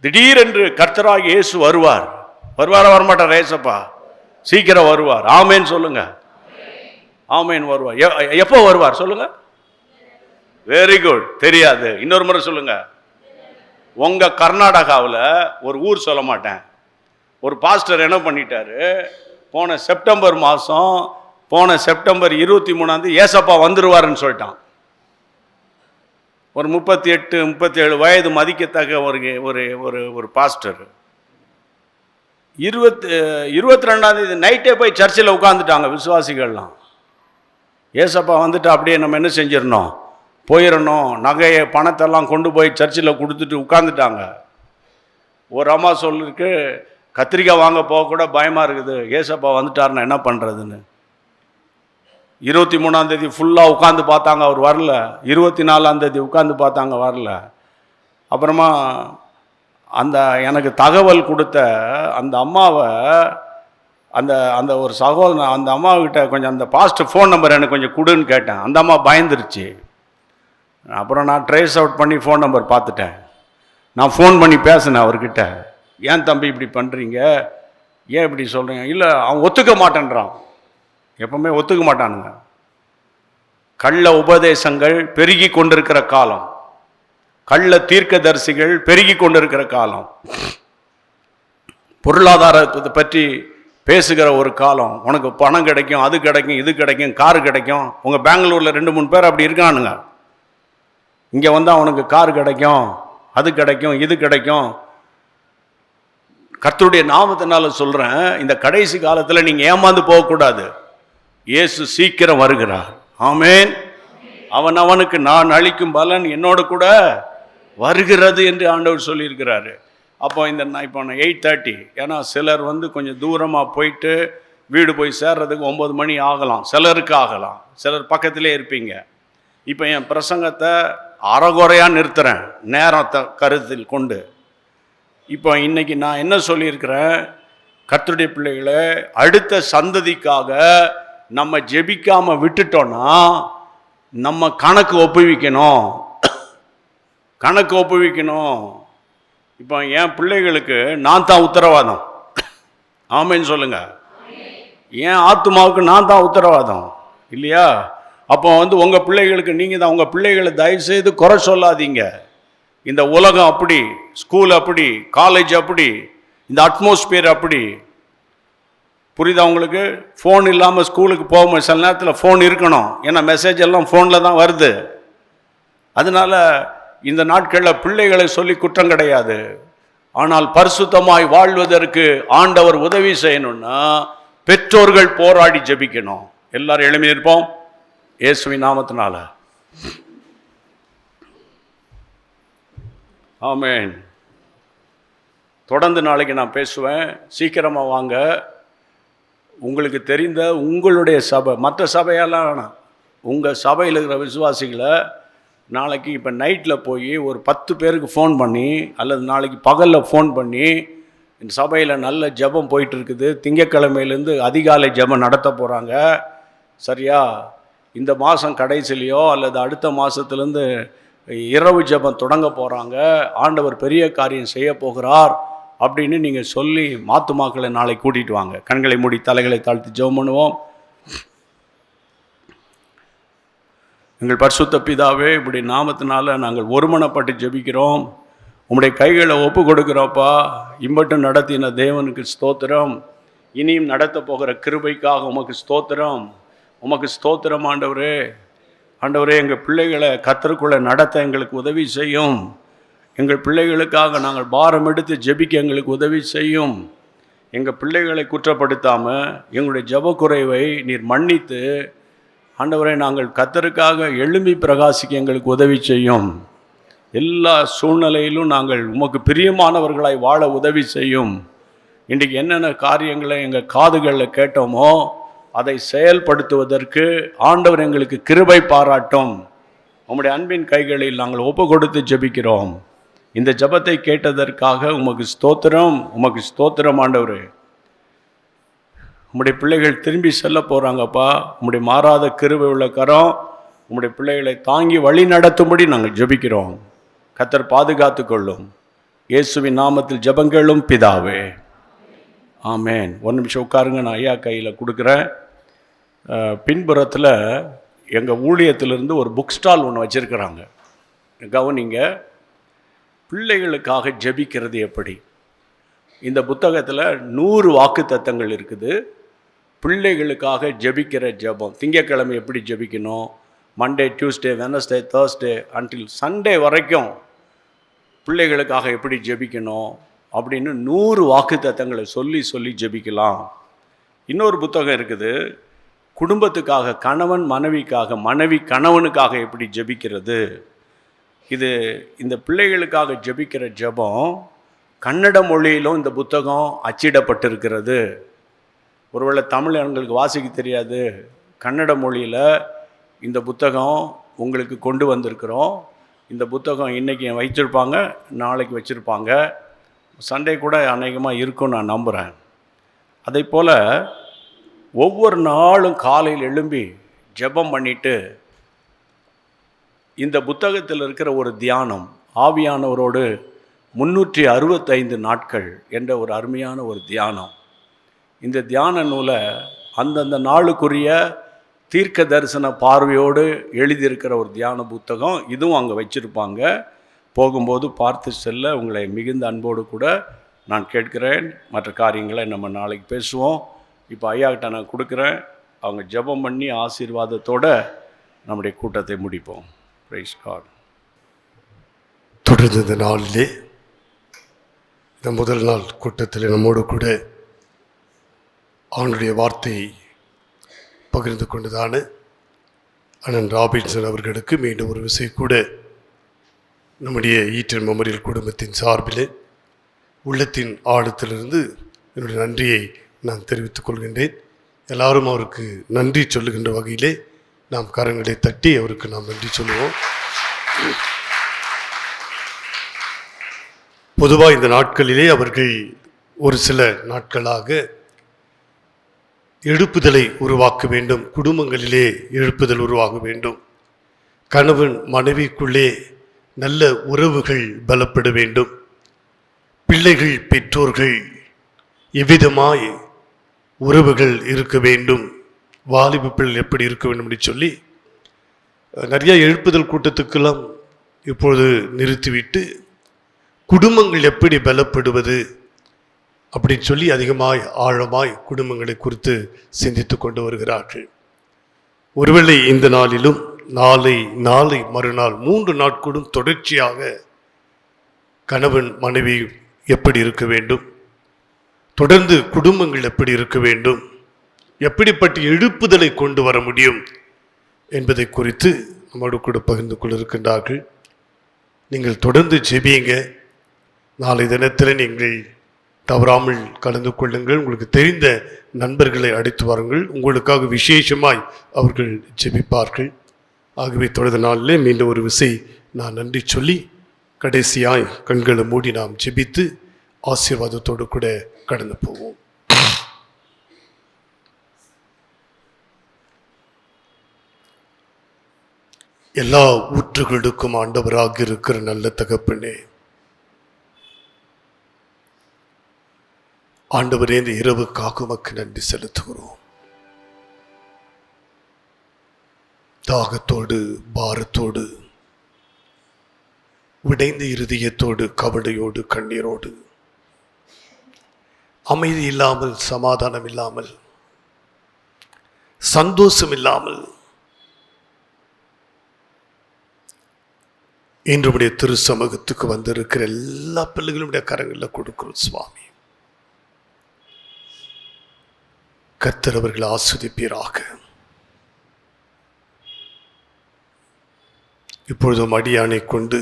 திடீரென்று கர்த்தராகிய இயேசு வருவார். வருவாரா வரமாட்டார்? ஏசப்பா சீக்கிரம் வருவார். ஆமேன் சொல்லுங்க. ஆமேன் வருவார். எப்போ வருவார் சொல்லுங்க? Very good. தெரியாது. இன்னொரு முறை சொல்லுங்க. உங்க கர்நாடகாவில் ஒரு ஊர் சொல்ல மாட்டேன், ஒரு பாஸ்டர் என்ன பண்ணிட்டாரு, போன செப்டம்பர் 23 ஏசப்பா வந்துருவாருன்னு சொல்லிட்டான். ஒரு 38-37 வயது மதிக்கத்தக்க ஒரு பாஸ்டர் 22 நைட்டே போய் சர்ச்சில் உட்காந்துட்டாங்க விசுவாசிகள்லாம். ஏசப்பா வந்துட்டு அப்படியே நம்ம என்ன செஞ்சிடணும், போயிடணும். நகையை பணத்தெல்லாம் கொண்டு போய் சர்ச்சில் கொடுத்துட்டு உட்காந்துட்டாங்க. ஒரு அம்மா சொல்லிருக்கு, கத்திரிக்காய் வாங்க போக கூட பயமாக இருக்குது, ஏசப்பா வந்துட்டாருன்னா என்ன பண்ணுறதுன்னு. 23 ஃபுல்லாக உட்காந்து பார்த்தாங்க, அவர் வரல. 24 உட்காந்து பார்த்தாங்க, வரல. அப்புறமா அந்த எனக்கு தகவல் கொடுத்த அந்த அம்மாவை, அந்த ஒரு சகோதரன், அந்த அம்மாவுக்கிட்ட கொஞ்சம் அந்த பாஸ்ட் ஃபோன் நம்பர் எனக்கு கொஞ்சம் கொடுன்னு கேட்டேன். அந்த அம்மா பயந்துருச்சு. அப்புறம் நான் ட்ரேஸ் அவுட் பண்ணி ஃபோன் நம்பர் பார்த்துட்டேன். நான் ஃபோன் பண்ணி பேசினேன் அவர்கிட்ட. ஏன் தம்பி இப்படி பண்ணுறீங்க, ஏன் இப்படி சொல்கிறீங்க? இல்லை, அவன் ஒத்துக்க மாட்டேன்றான். எப்பவுமே ஒத்துக்க மாட்டானுங்க. கள்ள உபதேசங்கள் பெருகி கொண்டிருக்கிற காலம், கள்ள தீர்க்கதரிசிகள் பெருகி கொண்டிருக்கிற காலம், பொருளாதாரத்தை பற்றி பேசுகிற ஒரு காலம். உனக்கு பணம் கிடைக்கும், அது கிடைக்கும், இது கிடைக்கும், காரு கிடைக்கும். உங்கள் பெங்களூரில் 2-3 பேர் அப்படி இருக்கானுங்க. இங்கே வந்தால் உனக்கு கார் கிடைக்கும், அது கிடைக்கும், இது கிடைக்கும். கர்த்தருடைய நாமத்தினால சொல்கிறேன், இந்த கடைசி காலத்தில் நீங்கள் ஏமாந்து போகக்கூடாது. இயேசு சீக்கிரம் வருகிறார். ஆமேன். அவனுக்கு நான் அளிக்கும் பலன் என்னோட கூட வருகிறது என்று ஆண்டவர் சொல்லியிருக்கிறாரு. அப்போ இப்போ 8:30, ஏன்னா சிலர் கொஞ்சம் தூரமாக போயிட்டு வீடு போய் சேர்றதுக்கு 9 மணி ஆகலாம், சிலருக்கு ஆகலாம், சிலர் பக்கத்திலே இருப்பீங்க. இப்போ என் பிரசங்கத்தை அறகுறையாக நிறுத்துகிறேன், நேரத்தை கருத்தில் கொண்டு. இப்போ இன்னைக்கு நான் என்ன சொல்லியிருக்கிறேன், கர்த்தருடைய பிள்ளைகளை அடுத்த சந்ததிக்காக நம்ம ஜெபிக்காமல் விட்டுட்டோன்னா நம்ம கணக்கு ஒப்புவிக்கணும். இப்போ என் பிள்ளைகளுக்கு நான் தான் உத்தரவாதம். ஆமேன்னு சொல்லுங்க. என் ஆத்துமாவுக்கு நான் தான் உத்தரவாதம், இல்லையா? அப்போ உங்கள் பிள்ளைகளுக்கு நீங்கள் தான். உங்கள் பிள்ளைகளை தயவுசெய்து குறை சொல்லாதீங்க. இந்த உலகம் அப்படி, ஸ்கூல் அப்படி, காலேஜ் அப்படி, இந்த அட்மாஸ்பியர் அப்படி. புரியுதா உங்களுக்கு? ஃபோன் இல்லாமல் ஸ்கூலுக்கு போகும்போது சில நேரத்தில் ஃபோன் இருக்கணும், ஏன்னா மெசேஜ் எல்லாம் ஃபோனில் தான் வருது. அதனால் இந்த நாட்களில் பிள்ளைகளை சொல்லி குற்றம் கிடையாது. ஆனால் பரிசுத்தமாய் வாழ்வதற்கு ஆண்டவர் உதவி செய்யணும்னா பெற்றோர்கள் போராடி ஜெபிக்கணும். எல்லாரும் எழுப்பி நிற்போம் இயேசுவின் நாமத்தினால. ஆமென். தொடர்ந்து நாளைக்கு நான் பேசுவேன். சீக்கிரமாக வாங்க. உங்களுக்கு தெரிந்த உங்களுடைய சபை, மற்ற சபையெல்லாம் வேணாம், உங்கள் சபையில் இருக்கிற விசுவாசிகளை நாளைக்கு இப்போ நைட்டில் போய் ஒரு 10 பேருக்கு ஃபோன் பண்ணி, அல்லது நாளைக்கு பகலில் ஃபோன் பண்ணி, இந்த சபையில் நல்ல ஜெபம் போயிட்டுருக்குது, திங்கக்கிழமையிலேருந்து அதிகாலை ஜெபம் நடத்த போகிறாங்க, சரியா? இந்த மாதம் கடைசிலையோ அல்லது அடுத்த மாதத்துலேருந்து இரவு ஜெபம் தொடங்க போகிறாங்க, ஆண்டவர் பெரிய காரியம் செய்ய போகிறார் அப்படின்னு நீங்கள் சொல்லி மாத்துமாக்களை நாளை கூட்டிகிட்டு வாங்க. கண்களை மூடி தலைகளை தாழ்த்தி ஜெபம் பண்ணுவோம். எங்கள் பரிசுத்த பிதாவே, இப்படி நாமத்தினால நாங்கள் ஒருமனப்பட்டு ஜெபிக்கிறோம். உம்முடைய கைகளை ஒப்பு கொடுக்குறோப்பா. இம்பட்டும் நடத்தின தேவனுக்கு ஸ்தோத்திரம். இனியும் நடத்த போகிற கிருபைக்காக உமக்கு ஸ்தோத்திரம். உமக்கு ஸ்தோத்திரம் ஆண்டவரே. ஆண்டவரே, எங்கள் பிள்ளைகளை கர்த்தருக்குள்ளே நடத்த எங்களுக்கு உதவி செய்யும். எங்கள் பிள்ளைகளுக்காக நாங்கள் பாரம் எடுத்து ஜெபிக்க எங்களுக்கு உதவி செய்யும். எங்கள் பிள்ளைகளை குற்றப்படுத்தாமல் எங்களுடைய ஜெபக்குறைவை நீர் மன்னித்து ஆண்டவரே, நாங்கள் கர்த்தருக்காக எழும்பி பிரகாசிக்க எங்களுக்கு உதவி செய்யும். எல்லா சூழ்நிலையிலும் நாங்கள் உமக்கு பிரியமானவர்களாய் வாழ உதவி செய்யும். இன்றைக்கு என்னென்ன காரியங்களை எங்கள் காதுகளில் கேட்டோமோ அதை செயல்படுத்துவதற்கு ஆண்டவர் எங்களுக்கு கிருபை பாராட்டும். உம்முடைய அன்பின் கைகளில் நாங்கள் ஒப்பு கொடுத்து ஜெபிக்கிறோம். இந்த ஜெபத்தை கேட்டதற்காக உமக்கு ஸ்தோத்திரம், உமக்கு ஸ்தோத்திரம் ஆண்டவரே. உம்முடைய பிள்ளைகள் திரும்பி செல்ல போகிறாங்கப்பா. உம்முடைய மாறாத கிருபை உள்ள கரம் உம்முடைய பிள்ளைகளை தாங்கி வழி நடத்தும்படி நாங்கள் ஜெபிக்கிறோம். கர்த்தர் பாதுகாத்து கொள்ளும். இயேசுவின் நாமத்தில் ஜெபங்களும் பிதாவே, ஆமேன். ஒரு நிமிஷம் உட்காருங்க, நான் ஐயா கையில் கொடுக்குறேன். பின்புறத்தில் எங்கள் ஊழியத்திலிருந்து ஒரு புக் ஸ்டால் ஒன்று வச்சுருக்கிறாங்க. கவனிங்க, பிள்ளைகளுக்காக ஜெபிக்கிறது எப்படி. இந்த புத்தகத்தில் 100 வாக்குத்தத்தங்கள் இருக்குது. பிள்ளைகளுக்காக ஜெபிக்கிற ஜெபம், திங்கட்கிழமை எப்படி ஜெபிக்கணும், Monday, Tuesday, Wednesday, Thursday until Sunday வரைக்கும் பிள்ளைகளுக்காக எப்படி ஜெபிக்கணும் அப்படின்னு 100 வாக்குத்தத்தங்களை சொல்லி சொல்லி ஜெபிக்கலாம். இன்னொரு புத்தகம் இருக்குது, குடும்பத்துக்காக, கணவன் மனைவிக்காக, மனைவி கணவனுக்காக எப்படி ஜெபிக்கிறது. இந்த பிள்ளைகளுக்காக ஜெபிக்கிற ஜெபம் கன்னட மொழியிலும் இந்த புத்தகம் அச்சிடப்பட்டிருக்கிறது. ஒருவேளை தமிழ் எங்களுக்கு வாசிக்க தெரியாது, கன்னட மொழியில் இந்த புத்தகம் உங்களுக்கு கொண்டு வந்திருக்கிறோம். இந்த புத்தகம் இன்றைக்கி வச்சிருப்பாங்க, நாளைக்கு வச்சுருப்பாங்க, சண்டே கூட அநேகமாக இருக்கும்னு நான் நம்புகிறேன். அதே போல் ஒவ்வொரு நாளும் காலையில் எழும்பி ஜெபம் பண்ணிவிட்டு இந்த புத்தகத்தில் இருக்கிற ஒரு தியானம், ஆவியானவரோடு 365 நாட்கள் என்ற ஒரு அருமையான ஒரு தியானம். இந்த தியான நூலை அந்தந்த நாளுக்குரிய தீர்க்க தரிசன பார்வையோடு எழுதியிருக்கிற ஒரு தியான புத்தகம். இதுவும் அங்கே வச்சுருப்பாங்க. போகும்போது பார்த்து செல்ல உங்களை மிகுந்த அன்போடு கூட நான் கேட்கிறேன். மற்ற காரியங்களை நம்ம நாளைக்கு பேசுவோம். இப்போ ஐயாக்கிட்ட நான் கொடுக்குறேன். அவங்க ஜெபம் பண்ணி ஆசீர்வாதத்தோடு நம்முடைய கூட்டத்தை முடிப்போம். Praise God. தொடர்ந்து இந்த நாளிலே, இந்த முதல் நாள் கூட்டத்தில் நம்மோடு கூட அவனுடைய வார்த்தையை பகிர்ந்து கொண்டதான அண்ணன் ராபின்சன் அவர்களுக்கு மீண்டும் ஒரு விஷயம் கூட நம்முடைய ஈட்டன் மெமோரியல் குடும்பத்தின் சார்பில் உள்ளத்தின் ஆழத்திலிருந்து என்னுடைய நன்றியை நான் தெரிவித்துக் கொள்கின்றேன். எல்லாரும் அவருக்கு நன்றி சொல்லுகின்ற வகையிலே நாம் கரங்களை தட்டி அவருக்கு நாம் நன்றி சொல்லுவோம். பொதுவாக இந்த நாட்களிலே அவர்கள் ஒரு சில நாட்களாக எழுப்புதலை உருவாக்க வேண்டும், குடும்பங்களிலே எழுப்புதல் உருவாக வேண்டும், கணவன் மனைவிக்குள்ளே நல்ல உறவுகள் பலப்பட வேண்டும், பிள்ளைகள் பெற்றோர்கள் எவ்விதமாய் உறவுகள் இருக்க வேண்டும், வாலிப பிள்ளை எப்படி இருக்க வேண்டும் என்று சொல்லி நிறைய எழுப்புதல் கூட்டத்துக்கெல்லாம் இப்பொழுது நிறுத்திவிட்டு குடும்பங்கள் எப்படி பலப்படுவது அப்படின்னு சொல்லி அதிகமாய் ஆழமாய் குடும்பங்களை குறித்து சிந்தித்து கொண்டு வருகிறார்கள். ஒருவேளை இந்த நாளிலும் நாளை மறுநாள் 3 நாட்களும் தொடர்ச்சியாக கணவன் மனைவி எப்படி இருக்க வேண்டும், தொடர்ந்து குடும்பங்கள் எப்படி இருக்க வேண்டும், எப்படிப்பட்ட எழுப்புதலை கொண்டு வர முடியும் என்பதை குறித்து நம்மோடு கூட பகிர்ந்து கொண்டிருக்கின்றார்கள். நீங்கள் தொடர்ந்து ஜெபியுங்க. நாளை தினத்தில் நீங்கள் தவறாமல் கலந்து கொள்ளுங்கள். உங்களுக்கு தெரிந்த நண்பர்களை அழைத்து வாருங்கள். உங்களுக்காக விசேஷமாய் அவர்கள் ஜெபிப்பார்கள். ஆகவே தொடர்ந்த நாளிலே மீண்டும் ஒரு விசை நான் நன்றி சொல்லி கடைசியாய் கண்களை மூடி நாம் ஜெபித்து ஆசீர்வாதத்தோடு கூட கடந்து போவோம். எல்லா ஊற்றுகளுக்கும் ஆண்டவராக இருக்கிற நல்ல தகப்பனே, ஆண்டவரே, இந்த இரவுக்காக உமக்கு நன்றி செலுத்துகிறோம். தாகத்தோடு, பாரத்தோடு, உடைந்த இருதயத்தோடு, கவலையோடு, கண்ணீரோடு, அமைதி இல்லாமல், சமாதானம் இல்லாமல், சந்தோஷம் இல்லாமல் இன்றுடைய திரு சமூகத்துக்கு வந்திருக்கிற எல்லா பிள்ளைகளுடைய கரங்களில் கொடுக்கிறோம் சுவாமி. கர்த்தர் அவர்களை ஆஸ்வதிப்பீராக. இப்பொழுதும் அடியானை கொண்டு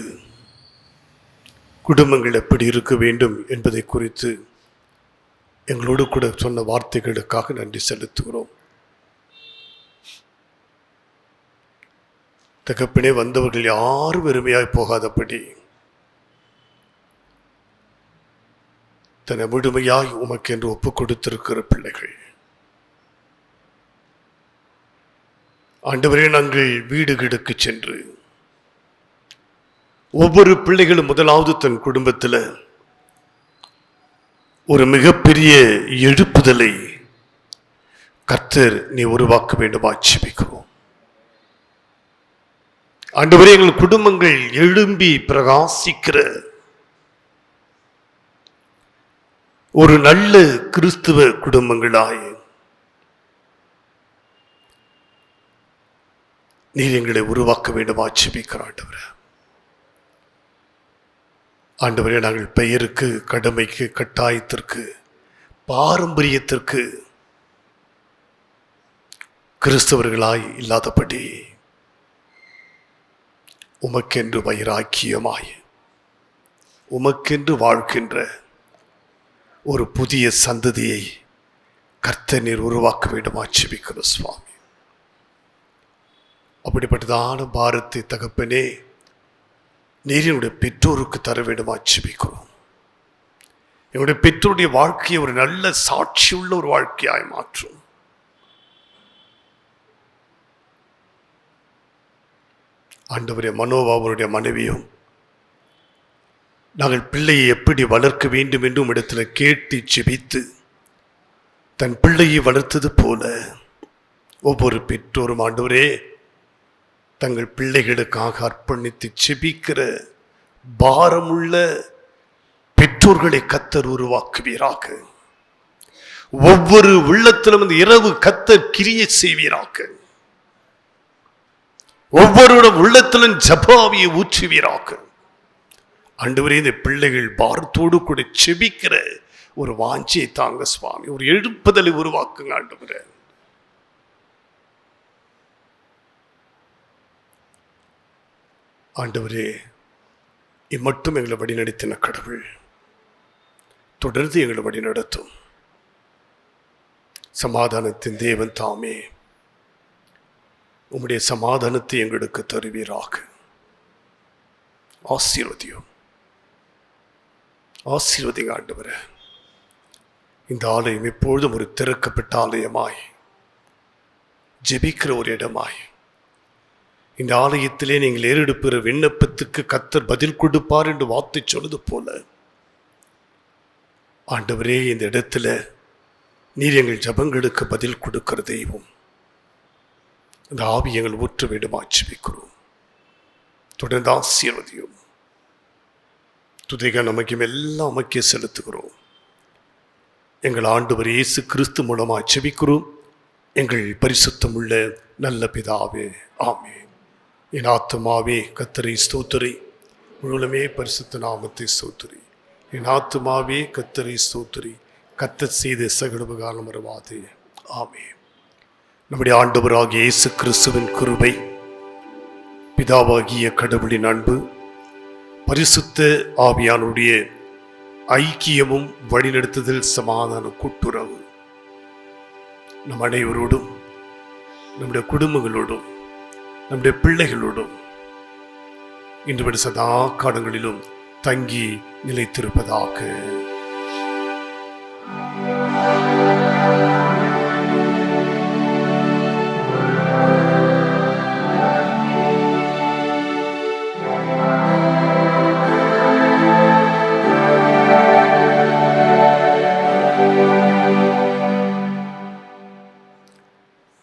குடும்பங்கள் எப்படி இருக்க வேண்டும் என்பதை குறித்து எங்களோடு கூட சொன்ன வார்த்தைகளுக்காக நன்றி செலுத்துகிறோம். தகப்பனே, வந்தவர்கள் யாரும் வெறுமையாய் போகாதபடி தன்னை முழுமையாய் உமக்கென்று ஒப்புக் கொடுத்திருக்கிற பிள்ளைகள், ஆண்டவரே, நாங்கள் வீடுகளுக்கு சென்று ஒவ்வொரு பிள்ளைகளும் முதலாவது தன் குடும்பத்தில் ஒரு மிகப்பெரிய எழுப்புதலை கர்த்தர் நீ உருவாக்க வேண்டுமா ஜெபிக்கிறோம். ஆண்டவரே, எங்கள் குடும்பங்கள் எழும்பி பிரகாசிக்கிற ஒரு நல்ல கிறிஸ்துவ குடும்பங்களாய் நீர் எங்களை உருவாக்க வேண்டுமா ஜெபிக்கிறோம். ஆண்டவரே, ஆண்டவரே, நாங்கள் பெயருக்கு, கடமைக்கு, கட்டாயத்திற்கு, பாரம்பரியத்திற்கு கிறிஸ்தவர்களாய் இல்லாதபடி உமக்கென்று வைராக்கியமாய் உமக்கென்று வாழ்கின்ற ஒரு புதிய சந்ததியை கர்த்தர் நீர் உருவாக்க வேண்டுமா ஜெபிக்கிறோம் சுவாமி. அப்படிப்பட்டதான பாரத்தை தகப்பனே நீர் என்னுடைய பெற்றோருக்கு தர வேண்டுமா ஜெபிக்கிறோம். என்னுடைய பெற்றோருடைய வாழ்க்கையை ஒரு நல்ல சாட்சியுள்ள ஒரு வாழ்க்கையாய் மாற்றும். ஆண்டவரே, மனோபாவனுடைய மனைவியும் நாங்கள் பிள்ளையை எப்படி வளர்க்க வேண்டும் என்று உம்மிடத்தில் கேட்டு ஜெபித்து தன் பிள்ளையை வளர்த்தது போல ஒவ்வொரு பெற்றோரும் ஆண்டவரே தங்கள் பிள்ளைகளுக்காக அர்ப்பணித்து ஜெபிக்கிற பாரமுள்ள பெற்றோர்களை கர்த்தர் உருவாக்குவீராக. ஒவ்வொரு உள்ளத்திலும் இந்த இரவு கர்த்தர் கிரியை செய்வீராக. ஒவ்வொருவரும் உள்ளத்திலும் ஜபாவியை ஊற்றுவீராக. ஆண்டவரே, இந்த பிள்ளைகள் பாரத்தோடு கூட செபிக்கிற ஒரு வாஞ்சியை தாங்க சுவாமி. ஒரு எழுப்புதலை உருவாக்குங்க ஆண்டவரே. ஆண்டவரே, இம்மட்டும் எங்களை வழிநடத்தின கடவுள் தொடர்ந்து எங்களை வழிநடத்தும். சமாதானத்தின் தேவன் தாமே உம்முடைய சமாதானத்தை எங்களுக்கு தருவீராக. ஆசீர்வதியும், ஆசீர்வதிங்க ஆண்டவரே. இந்த ஆலயம் எப்பொழுதும் ஒரு திறக்கப்பட்ட ஆலயமாய், ஜெபிக்கிற ஒரு இடமாய், இந்த ஆலயத்திலே நீங்கள் ஏறெடுப்புற விண்ணப்பத்துக்கு கர்த்தர் பதில் கொடுப்பார் என்று வார்த்தை சொல்வது போல ஆண்டவரே, இந்த இடத்துல நீர் எங்கள் ஜபங்களுக்கு பதில் கொடுக்கிற தெய்வம். இந்த ஆவி எங்கள் ஊற்ற வேண்டுமா ஜெபிக்கிறோம். தொடர்ந்து ஆசீர்வதியும். துதிக நமக்கும் எல்லாம் நமக்கே செலுத்துகிறோம். எங்கள் ஆண்டவர் இயேசு கிறிஸ்து மூலமாக ஜெபிக்கிறோம் எங்கள் பரிசுத்தம் உள்ள நல்ல பிதாவே, ஆமென். என் ஆத்துமாவே கர்த்தரை ஸ்தோத்திரி, முழுவதுமே பரிசுத்த நாமத்தை ஸ்தோத்திரி. என் ஆத்துமாவே கர்த்தரை ஸ்தோத்திரி, கர்த்தர் செய்த சகல உபகாரம் மறவாதே, ஆமென். நம்முடைய ஆண்டவராகிய இயேசு கிறிஸ்துவின் கிருபை, பிதாவாகிய கடவுளின் அன்பு, பரிசுத்த ஆவியானுடைய ஐக்கியமும் வழிநடத்துதல் சமாதான கூட்டுறவு நம் அனைவரோடும், நம்முடைய குடும்பங்களோடும், நம்முடைய பிள்ளைகளோடும் இன்று சதா காலங்களிலும் தங்கி நிலைத்திருப்பதாக.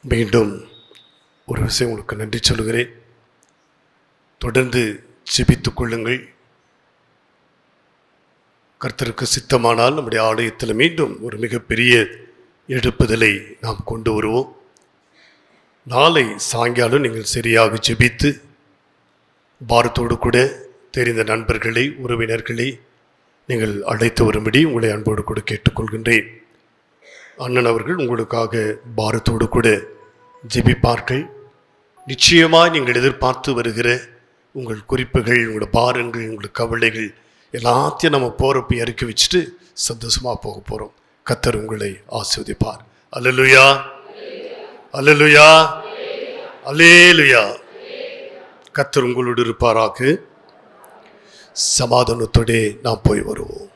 மீண்டும் ஒரு விஷயம் உங்களுக்கு நன்றி சொல்கிறேன். தொடர்ந்து ஜெபித்துக் கொள்ளுங்கள். கர்த்தருக்கு சித்தமானால் நம்முடைய ஆலயத்தில் மீண்டும் ஒரு மிகப்பெரிய எழுப்புதலை நாம் கொண்டு வருவோம். நாளை சாயங்காலம் நீங்கள் சரியாக ஜெபித்து பாரத்தோடு கூட தெரிந்த நண்பர்களை, உறவினர்களை நீங்கள் அழைத்து வரும்படி உங்களை அன்போடு கூட கேட்டுக்கொள்கின்றேன். அண்ணன் அவர்கள் உங்களுக்காக பாரத்தோடு கூட ஜெபிப்பார்கள். நிச்சயமாக நீங்கள் எதிர்பார்த்து வருகிற உங்கள் குறிப்புகள், உங்களோட பாரங்கள், உங்களோட கவலைகள் எல்லாத்தையும் நம்ம போகிறப்ப இறக்கி வச்சுட்டு சந்தோஷமாக போக போகிறோம். கர்த்தர் உங்களை ஆசீர்வதிப்பார். அல்லேலூயா, அல்லேலூயா, அல்லேலூயா. கர்த்தர் உங்களோடு இருப்பாராக. சமாதானத்தோடே நாம் போய் வருவோம்.